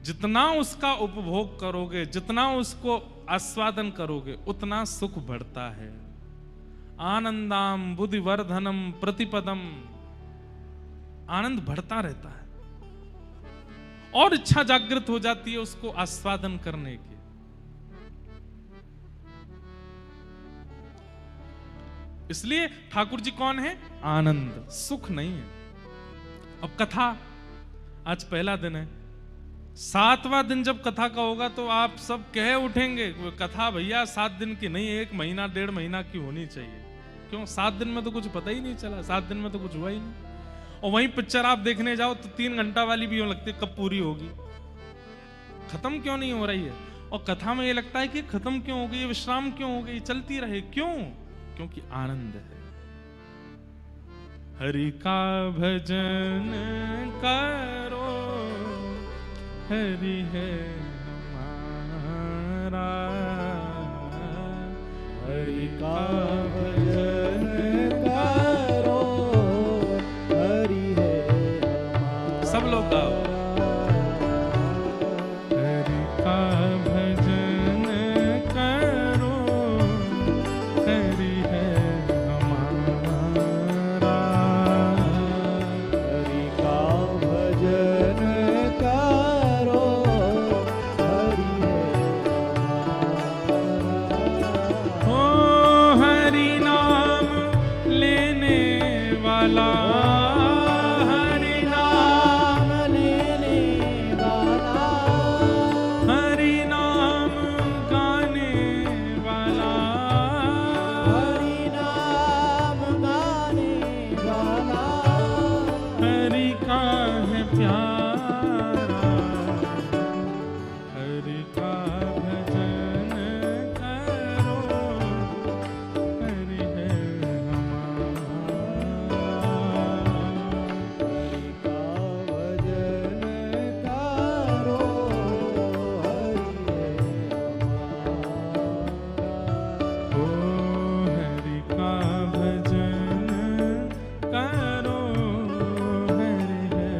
जितना उसका उपभोग करोगे, जितना उसको आस्वादन करोगे, उतना सुख बढ़ता है। आनंदाम बुद्धिवर्धनम प्रतिपदम, आनंद बढ़ता रहता है और इच्छा जागृत हो जाती है उसको आस्वादन करने की। इसलिए ठाकुर जी कौन है? आनंद, सुख नहीं है। अब कथा, आज पहला दिन है, 7वां दिन जब कथा का होगा तो आप सब कह उठेंगे कथा भैया 7 दिन की नहीं, 1 महीना 1.5 महीना की होनी चाहिए। क्यों? 7 दिन में तो कुछ पता ही नहीं चला, 7 दिन में तो कुछ हुआ ही नहीं। और वहीं पिक्चर आप देखने जाओ तो 3 घंटा वाली भी लगती है कब पूरी होगी, खत्म क्यों नहीं हो रही है। और कथा में ये लगता है कि खत्म क्यों हो गई, विश्राम क्यों हो गई, चलती रहे, क्यों? क्योंकि आनंद है। हरि का भजन करो, हरि है हमारा, हरि का भजन करो, हरि है हमारा। सब लोग गाओ। हरि का भजन करो, हरि है हमारा, हरि का भजन करो, हरि है हमारा। ओ हरि नाम लेने वाला, हरि नाम लेने वाला, हरि नाम गाने वाला, हरि नाम गाने वाला, हरि का है प्यारा, हरि का भजन करो, हरि है हमारा। हरि का भजन करो, हरि है हमारा। ओ हरि का भजन करो, हरि है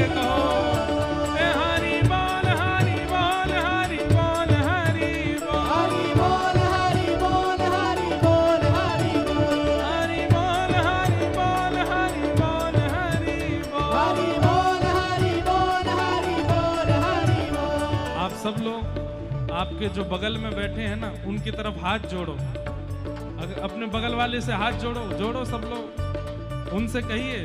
करके कहो ए हरि बोल हरि बोल हरि बोल हरि बोल हरि बोल हरि बोल हरि बोल हरि बोल हरि बोल हरि बोल हरि बोल हरि बोल हरि बोल हरि बोल हरि बोल हरि बोल। आप सब लोग आपके जो बगल में बैठे हैं ना उनकी तरफ हाथ जोड़ो। अगर अपने बगल वाले से हाथ जोड़ो जोड़ो सब लोग, उनसे कहिए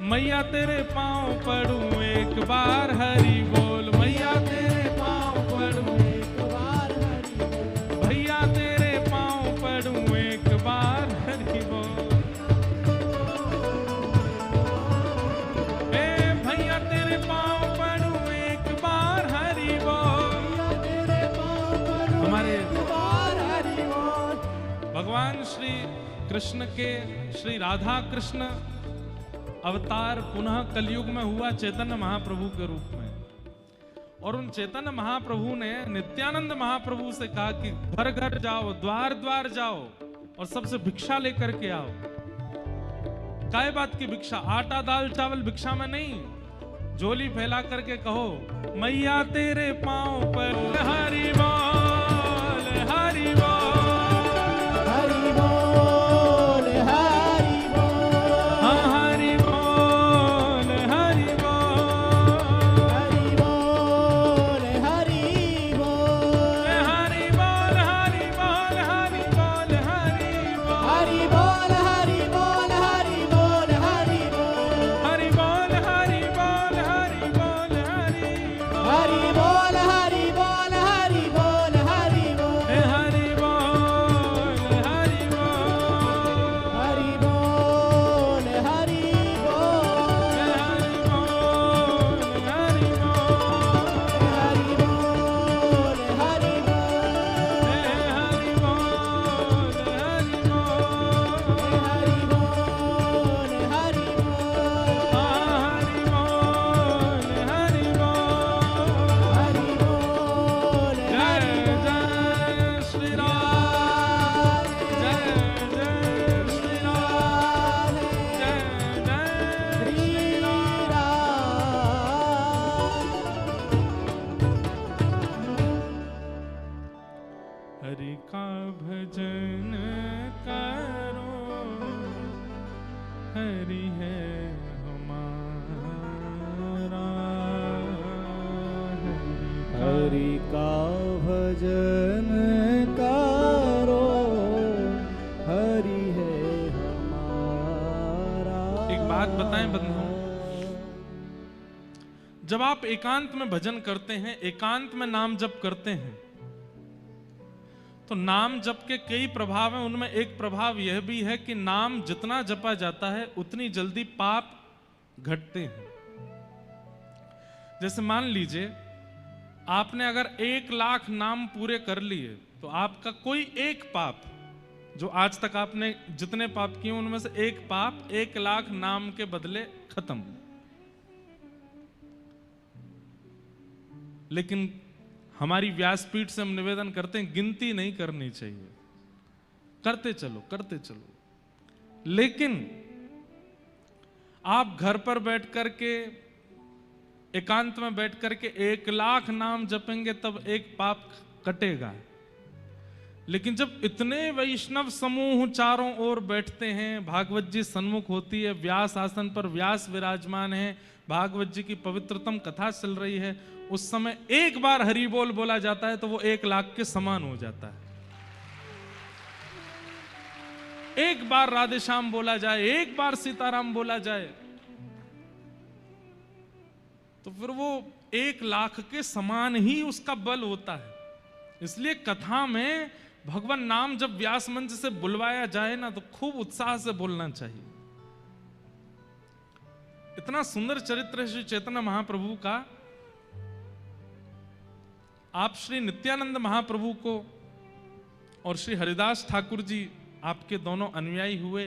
मैया तेरे पाँव पड़ूं एक बार हरि बोल, मैया तेरे पाँव पड़ूं एक बार हरि बोल भैया तेरे पाँव पड़ूं एक बार हरि बोल। ए भैया तेरे पाँव पड़ूं एक बार हरि बोल। तेरे पाँव पड़ूं हमारे एक बार हरि बोल। भगवान श्री कृष्ण के श्री राधा कृष्ण अवतार पुनः कलयुग में हुआ चैतन्य महाप्रभु के रूप में, और उन चैतन्य महाप्रभु ने नित्यानंद महाप्रभु से कहा कि घर घर जाओ द्वार द्वार जाओ और सबसे भिक्षा लेकर के आओ। काय बात की भिक्षा? आटा दाल चावल भिक्षा में नहीं, झोली फैला करके कहो मैया तेरे पांव पर हरि बोल हरि बोल हरि बोल हरि बोल हाँ हरि बोल हरि बोल हरि बोल हरि बोल हरि बोल हरि बोल हरि बोल हरि बोल हरि बोल हरि बोल हरि बोल हरि बोल हरि बोल हरि बोल हरि बोल हरि हरि बोल हरि बोल हरि बोल हरि बोल हरि बोल हरि बोल हरि बोल हरि बोल हरि बोल हरि बोल हरि बोल हरि बोल हरि बोल हरि बोल हरि बोल हरि बोल हरि बोल हरि बोल हरि बोल जय जय श्री राम जय जय श्री राम जय जय श्री हरि का भजन करो हरि है हमारा हरि का भजन करो हरि है हमारा। एक बात बताएं बंधुओं, जब आप एकांत में भजन करते हैं, एकांत में नाम जप करते हैं, तो नाम जप के कई प्रभाव हैं। उनमें एक प्रभाव यह भी है कि नाम जितना जपा जाता है उतनी जल्दी पाप घटते हैं। जैसे मान लीजिए आपने अगर 1,00,000 नाम पूरे कर लिए तो आपका कोई एक पाप जो आज तक आपने जितने पाप किए उनमें से एक पाप 1,00,000 नाम के बदले खत्म। लेकिन हमारी व्यासपीठ से हम निवेदन करते हैं गिनती नहीं करनी चाहिए, करते चलो करते चलो। लेकिन आप घर पर बैठ करके एकांत में बैठ करके 1,00,000 नाम जपेंगे तब एक पाप कटेगा। लेकिन जब इतने वैष्णव समूह चारों ओर बैठते हैं, भागवत जी सन्मुख होती है, व्यास आसन पर व्यास विराजमान है, भागवत जी की पवित्रतम कथा चल रही है, उस समय एक बार हरि बोल बोला जाता है तो वो 1,00,000 के समान हो जाता है। एक बार राधे श्याम बोला जाए, एक बार सीताराम बोला जाए तो फिर वो 1,00,000 के समान ही उसका बल होता है। इसलिए कथा में भगवान नाम जब व्यास मंच से बुलवाया जाए ना तो खूब उत्साह से बोलना चाहिए। इतना सुंदर चरित्र है श्री चैतन्य महाप्रभु का। आप श्री नित्यानंद महाप्रभु को और श्री हरिदास ठाकुर जी आपके दोनों अनुयायी हुए,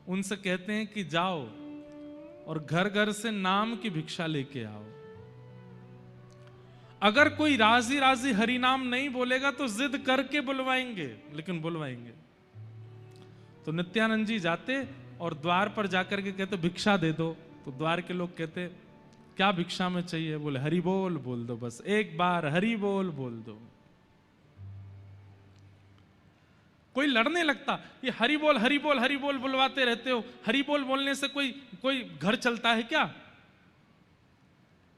उनसे कहते हैं कि जाओ और घर घर से नाम की भिक्षा लेके आओ। अगर कोई राजी राजी हरि नाम नहीं बोलेगा तो जिद करके बुलवाएंगे, लेकिन बुलवाएंगे। तो नित्यानंद जी जाते और द्वार पर जाकर के कहते भिक्षा दे दो। तो द्वार के लोग कहते क्या भिक्षा में चाहिए? बोले हरि बोल बोल दो, बस एक बार हरि बोल बोल दो। कोई लड़ने लगता, ये हरि बोल हरि बोल हरि बोल बुलवाते रहते हो, हरि बोल बोलने से कोई कोई घर चलता है क्या?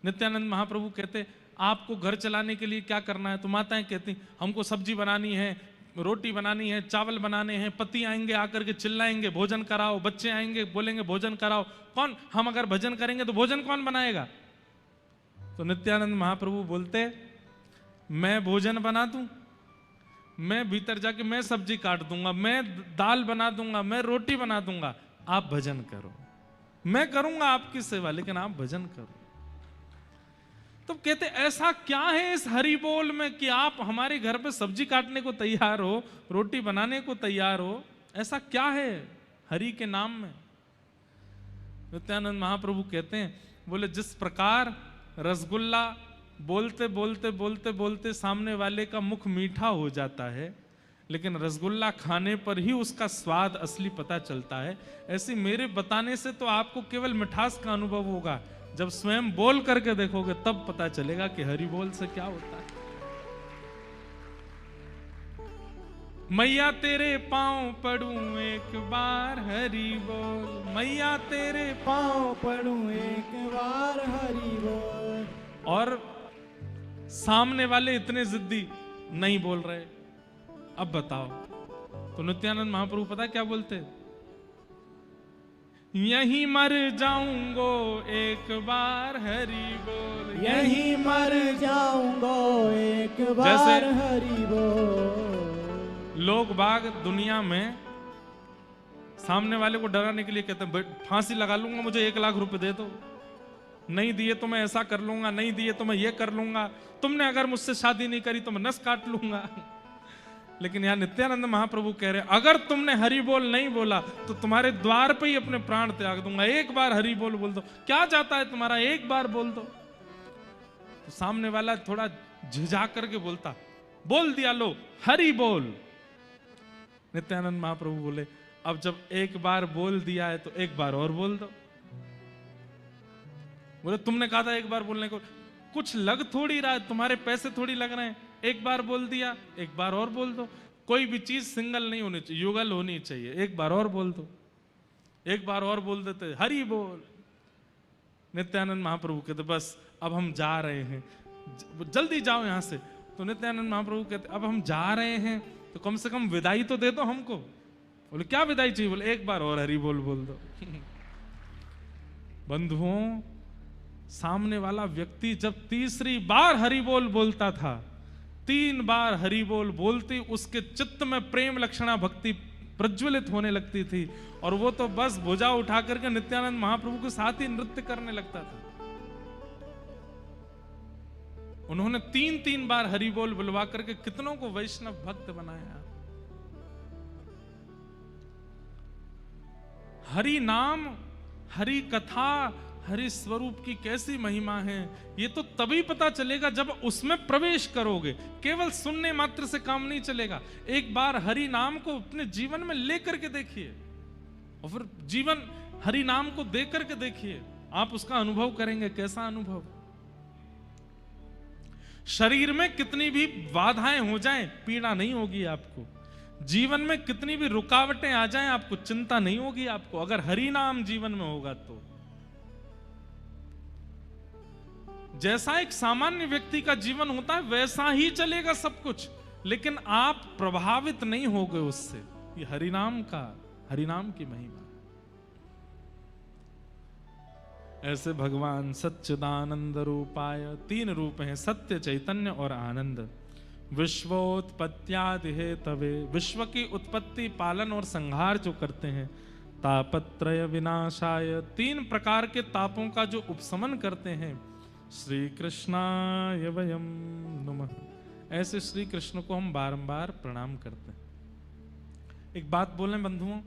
नित्यानंद महाप्रभु कहते आपको घर चलाने के लिए क्या करना है? तो माताएं कहती हमको सब्जी बनानी है, रोटी बनानी है, चावल बनाने हैं, पति आएंगे आकर के चिल्लाएंगे भोजन कराओ, बच्चे आएंगे बोलेंगे भोजन कराओ, कौन? हम अगर भजन करेंगे तो भोजन कौन बनाएगा? तो नित्यानंद महाप्रभु बोलते मैं भोजन बना दूं, मैं भीतर जाके मैं सब्जी काट दूंगा, मैं दाल बना दूंगा, मैं रोटी बना दूंगा, आप भजन करो, मैं करूंगा आपकी सेवा लेकिन आप भजन करो। तो कहते ऐसा क्या है इस हरि बोल में कि आप हमारे घर पे सब्जी काटने को तैयार हो, रोटी बनाने को तैयार हो, ऐसा क्या है हरि के नाम में? नित्यानंद महाप्रभु कहते हैं, बोले जिस प्रकार रसगुल्ला बोलते बोलते बोलते बोलते सामने वाले का मुख मीठा हो जाता है, लेकिन रसगुल्ला खाने पर ही उसका स्वाद असली पता चलता है, ऐसे मेरे बताने से तो आपको केवल मिठास का अनुभव होगा, जब स्वयं बोल करके देखोगे तब पता चलेगा कि हरि बोल से क्या होता है। मैया तेरे पांव पड़ूं एक बार हरि बोल, मैया तेरे पाँव पड़ूं एक बार हरि बोल। और सामने वाले इतने जिद्दी नहीं बोल रहे, अब बताओ तो नित्यानंद महाप्रभु पता क्या बोलते? यहीं मर जाऊंगो एक बार हरि बोल, यहीं मर जाऊंगो एक बार हरि बोल। लोग बाग दुनिया में सामने वाले को डराने के लिए कहते हैं फांसी लगा लूंगा, मुझे 1 लाख रुपए दे दो, नहीं दिए तो मैं ऐसा कर लूंगा, नहीं दिए तो मैं ये कर लूंगा, तुमने अगर मुझसे शादी नहीं करी तो मैं नस काट लूंगा। लेकिन यहाँ नित्यानंद महाप्रभु कह रहे अगर तुमने हरि बोल नहीं बोला तो तुम्हारे द्वार पे ही अपने प्राण त्याग दूंगा, एक बार हरि बोल बोल दो, क्या जाता है तुम्हारा, एक बार बोल दो। तो सामने वाला थोड़ा झिझा करके बोलता, बोल दिया लो हरि बोल। नित्यानंद महाप्रभु बोले अब जब एक बार बोल दिया है तो एक बार और बोल दो। बोले तुमने कहा था एक बार बोलने को, कुछ लग थोड़ी रहा है, तुम्हारे पैसे थोड़ी लग रहे हैं, एक बार बोल दिया एक बार और बोल दो। कोई भी चीज सिंगल नहीं होनी चाहिए, युगल होनी चाहिए, एक बार और बोल दो। एक बार और बोल देते हरि बोल। नित्यानंद महाप्रभु कहते बस अब हम जा रहे हैं, जल्दी जाओ यहां से। तो नित्यानंद महाप्रभु कहते अब हम जा रहे हैं तो कम से कम विदाई तो दे दो हमको। बोले क्या विदाई चाहिए? बोले एक बार और हरि बोल बोल दो। बंधुओं, सामने वाला व्यक्ति जब तीसरी बार हरि बोल बोलता था, 3 बार हरि बोल बोलती उसके चित्त में प्रेम लक्षणा भक्ति प्रज्वलित होने लगती थी और वो तो बस भुजा उठा करके नित्यानंद महाप्रभु के साथ ही नृत्य करने लगता था। उन्होंने 3-3 बार हरि बोल बुलवा करके कितनों को वैष्णव भक्त बनाया। हरि नाम, हरि कथा, हरि स्वरूप की कैसी महिमा है, ये तो तभी पता चलेगा जब उसमें प्रवेश करोगे। केवल सुनने मात्र से काम नहीं चलेगा, एक बार हरि नाम को अपने जीवन में लेकर के देखिए और फिर जीवन हरि नाम को दे करके देखिए, आप उसका अनुभव करेंगे। कैसा अनुभव? शरीर में कितनी भी बाधाएं हो जाएं, पीड़ा नहीं होगी आपको। जीवन में कितनी भी रुकावटें आ जाएं, आपको चिंता नहीं होगी आपको, अगर हरि नाम जीवन में होगा तो। जैसा एक सामान्य व्यक्ति का जीवन होता है वैसा ही चलेगा सब कुछ, लेकिन आप प्रभावित नहीं होगे उससे। ये हरिनाम का, हरिनाम की महिमा। ऐसे भगवान सच्चिदानंद रूपाय, 3 रूप हैं, सत्य, चैतन्य और आनंद। विश्वोत्पत्त्यादि हेतवे, विश्व की उत्पत्ति, पालन और संहार जो करते हैं। तापत्रय विनाशाय, 3 प्रकार के तापों का जो उपशमन करते हैं। श्री कृष्णाय वयम नमः, ऐसे श्री कृष्ण को हम बारंबार प्रणाम करते हैं। एक बात बोलें बंधुओं,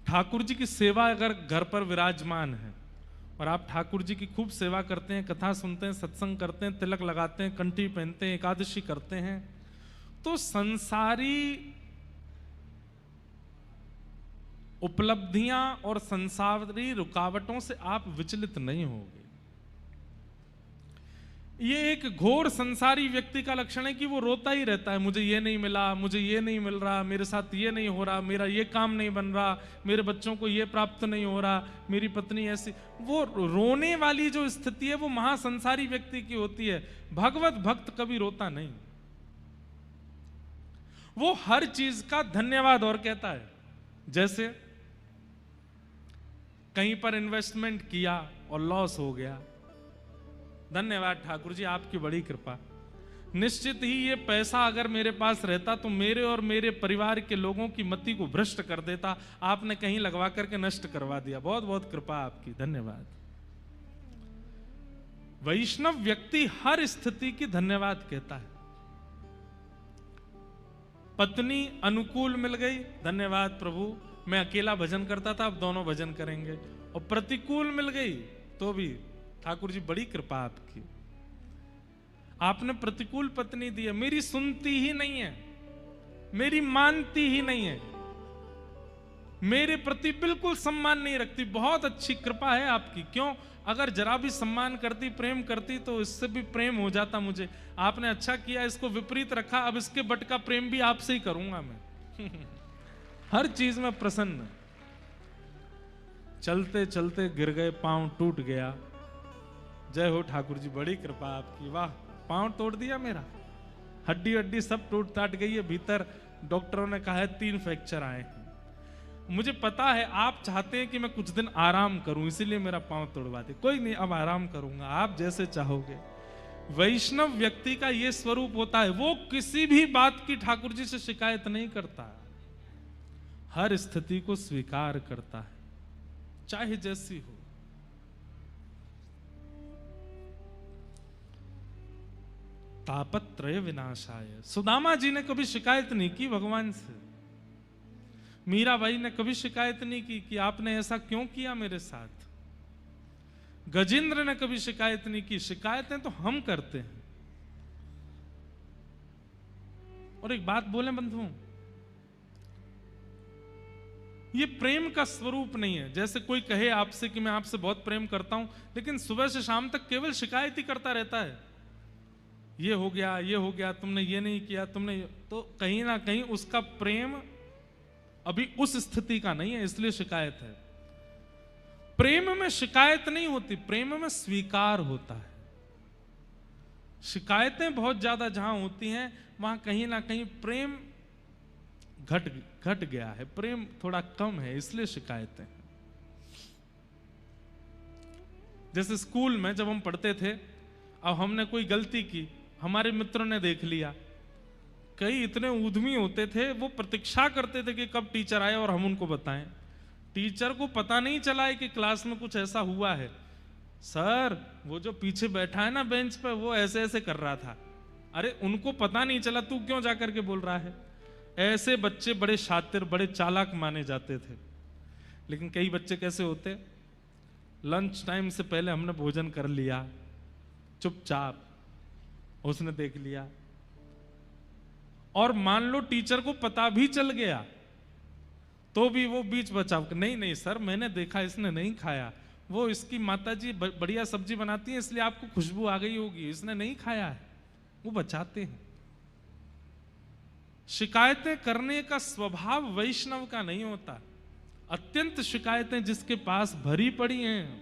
ठाकुर जी की सेवा अगर घर पर विराजमान है और आप ठाकुर जी की खूब सेवा करते हैं, कथा सुनते हैं, सत्संग करते हैं, तिलक लगाते हैं, कंठी पहनते हैं, एकादशी करते हैं, तो संसारी उपलब्धियां और संसारी रुकावटों से आप विचलित नहीं होगे। ये एक घोर संसारी व्यक्ति का लक्षण है कि वो रोता ही रहता है, मुझे ये नहीं मिला, मुझे ये नहीं मिल रहा, मेरे साथ ये नहीं हो रहा, मेरा ये काम नहीं बन रहा, मेरे बच्चों को ये प्राप्त नहीं हो रहा, मेरी पत्नी ऐसी। वो रोने वाली जो स्थिति है वो महासंसारी व्यक्ति की होती है। भगवत भक्त कभी रोता नहीं, वो हर चीज का धन्यवाद और कहता है। जैसे कहीं पर इन्वेस्टमेंट किया और लॉस हो गया, धन्यवाद ठाकुर जी, आपकी बड़ी कृपा। निश्चित ही ये पैसा अगर मेरे पास रहता तो मेरे और मेरे परिवार के लोगों की मति को भ्रष्ट कर देता, आपने कहीं लगवा करके नष्ट करवा दिया, बहुत बहुत कृपा आपकी, धन्यवाद। वैष्णव व्यक्ति हर स्थिति की धन्यवाद कहता है। पत्नी अनुकूल मिल गई, धन्यवाद प्रभु, मैं अकेला भजन करता था, अब दोनों भजन करेंगे। और प्रतिकूल मिल गई तो भी ठाकुर जी बड़ी कृपा आपकी, आपने प्रतिकूल पत्नी दी है, मेरी सुनती ही नहीं है, मेरी मानती ही नहीं है, मेरे प्रति बिल्कुल सम्मान नहीं रखती, बहुत अच्छी कृपा है आपकी। क्यों? अगर जरा भी सम्मान करती, प्रेम करती तो इससे भी प्रेम हो जाता मुझे। आपने अच्छा किया, इसको विपरीत रखा, अब इसके बट का प्रेम भी आपसे ही करूंगा मैं। हर चीज में प्रसन्न। चलते चलते गिर गए, पांव टूट गया, जय हो ठाकुर जी, बड़ी कृपा आपकी, वाह, पांव तोड़ दिया मेरा, हड्डी हड्डी सब टूट टाट गई है भीतर, डॉक्टरों ने कहा है 3 फ्रैक्चर आए हैं। मुझे पता है आप चाहते हैं कि मैं कुछ दिन आराम करूं, इसीलिए मेरा पांव तोड़वा दे। कोई नहीं, अब आराम करूंगा, आप जैसे चाहोगे। वैष्णव व्यक्ति का यह स्वरूप होता है, वो किसी भी बात की ठाकुर जी से शिकायत नहीं करता, हर स्थिति को स्वीकार करता है, चाहे जैसी हो। तापत्रय विनाशाय, सुदामा जी ने कभी शिकायत नहीं की भगवान से, मीराबाई ने कभी शिकायत नहीं की कि आपने ऐसा क्यों किया मेरे साथ, गजेंद्र ने कभी शिकायत नहीं की। शिकायतें तो हम करते हैं। और एक बात बोले बंधुओं, ये प्रेम का स्वरूप नहीं है। जैसे कोई कहे आपसे कि मैं आपसे बहुत प्रेम करता हूं, लेकिन सुबह से शाम तक केवल शिकायत ही करता रहता है, ये हो गया, ये हो गया, तुमने ये नहीं किया, तुमने, तो कहीं ना कहीं उसका प्रेम अभी उस स्थिति का नहीं है, इसलिए शिकायत है। प्रेम में शिकायत नहीं होती, प्रेम में स्वीकार होता है। शिकायतें बहुत ज्यादा जहां होती हैं वहां कहीं ना कहीं प्रेम घट गया है, प्रेम थोड़ा कम है, इसलिए शिकायतें हैं। जैसे स्कूल में जब हम पढ़ते थे, अब हमने कोई गलती की, हमारे मित्रों ने देख लिया, कई इतने उद्यमी होते थे, वो प्रतीक्षा करते थे कि कब टीचर आए और हम उनको बताएं। टीचर को पता नहीं चला है कि क्लास में कुछ ऐसा हुआ है, सर वो जो पीछे बैठा है ना बेंच पे, वो ऐसे ऐसे कर रहा था। अरे उनको पता नहीं चला, तू क्यों जाकर के बोल रहा है? ऐसे बच्चे बड़े शातिर, बड़े चालाक माने जाते थे। लेकिन कई बच्चे कैसे होते, लंच टाइम से पहले हमने भोजन कर लिया, चुपचाप, उसने देख लिया, और मान लो टीचर को पता भी चल गया तो भी वो बीच बचाव, नहीं नहीं सर मैंने देखा, इसने नहीं खाया, वो इसकी माताजी बढ़िया सब्जी बनाती है इसलिए आपको खुशबू आ गई होगी, इसने नहीं खाया है, वो बचाते हैं। शिकायतें करने का स्वभाव वैष्णव का नहीं होता। अत्यंत शिकायतें जिसके पास भरी पड़ी हैं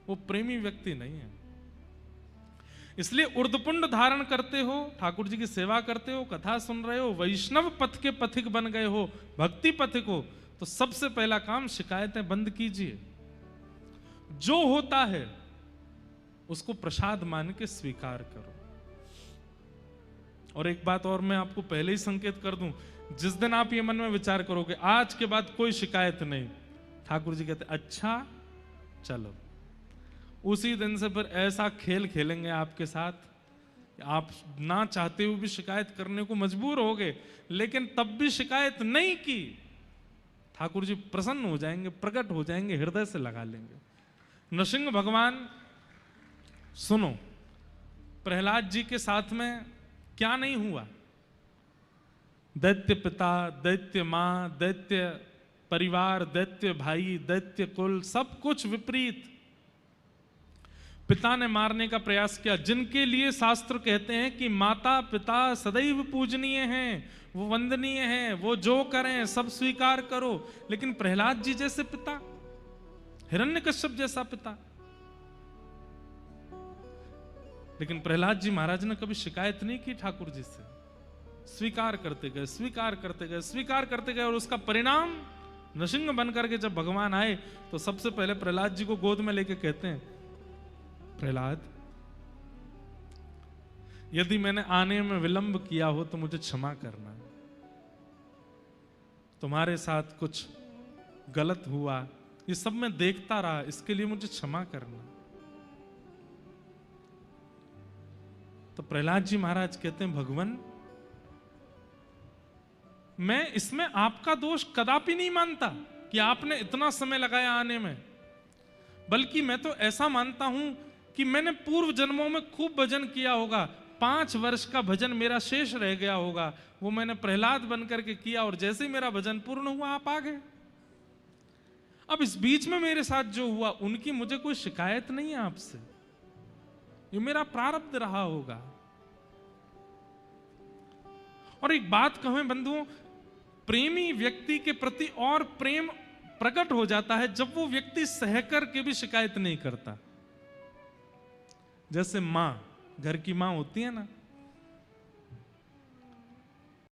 वो प्रेमी व्यक्ति नहीं है। इसलिए उर्दपुंड धारण करते हो, ठाकुर जी की सेवा करते हो, कथा सुन रहे हो, वैष्णव पथ के पथिक बन गए हो, भक्ति पथिक हो, तो सबसे पहला काम शिकायतें बंद कीजिए। जो होता है उसको प्रसाद मान के स्वीकार करो। और एक बात और मैं आपको पहले ही संकेत कर दूं, जिस दिन आप ये मन में विचार करोगे आज के बाद कोई शिकायत नहीं, ठाकुर जी कहते अच्छा चलो, उसी दिन से फिर ऐसा खेल खेलेंगे आपके साथ, आप ना चाहते हुए भी शिकायत करने को मजबूर हो गए, लेकिन तब भी शिकायत नहीं की, ठाकुर जी प्रसन्न हो जाएंगे, प्रकट हो जाएंगे, हृदय से लगा लेंगे। नृसिंह भगवान, सुनो, प्रहलाद जी के साथ में क्या नहीं हुआ, दैत्य पिता, दैत्य मां, दैत्य परिवार, दैत्य भाई, दैत्य कुल, सब कुछ विपरीत। पिता ने मारने का प्रयास किया, जिनके लिए शास्त्र कहते हैं कि माता पिता सदैव पूजनीय हैं, वो वंदनीय हैं, वो जो करें सब स्वीकार करो। लेकिन प्रहलाद जी जैसे पिता, हिरण्यकश्यप जैसा पिता। लेकिन प्रहलाद जी महाराज ने कभी शिकायत नहीं की ठाकुर जी से, स्वीकार करते गए, स्वीकार करते गए, स्वीकार करते गए। और उसका परिणाम नृसिंह बनकर के जब भगवान आए तो सबसे पहले प्रहलाद जी को गोद में लेके कहते हैं, प्रहलाद, यदि मैंने आने में विलंब किया हो तो मुझे क्षमा करना। तुम्हारे साथ कुछ गलत हुआ, ये सब मैं देखता रहा, इसके लिए मुझे क्षमा करना। तो प्रहलाद जी महाराज कहते हैं, भगवान, मैं इसमें आपका दोष कदापि नहीं मानता कि आपने इतना समय लगाया आने में, बल्कि मैं तो ऐसा मानता हूं कि मैंने पूर्व जन्मों में खूब भजन किया होगा, 5 वर्ष का भजन मेरा शेष रह गया होगा, वो मैंने प्रहलाद बनकर के किया, और जैसे ही मेरा भजन पूर्ण हुआ आप आ गए। अब इस बीच में मेरे साथ जो हुआ, उनकी मुझे कोई शिकायत नहीं है आपसे, ये मेरा प्रारब्ध रहा होगा। और एक बात कहें बंधुओं, प्रेमी व्यक्ति के प्रति और प्रेम प्रकट हो जाता है जब वो व्यक्ति सहकर के भी शिकायत नहीं करता। जैसे मां, घर की मां होती है ना,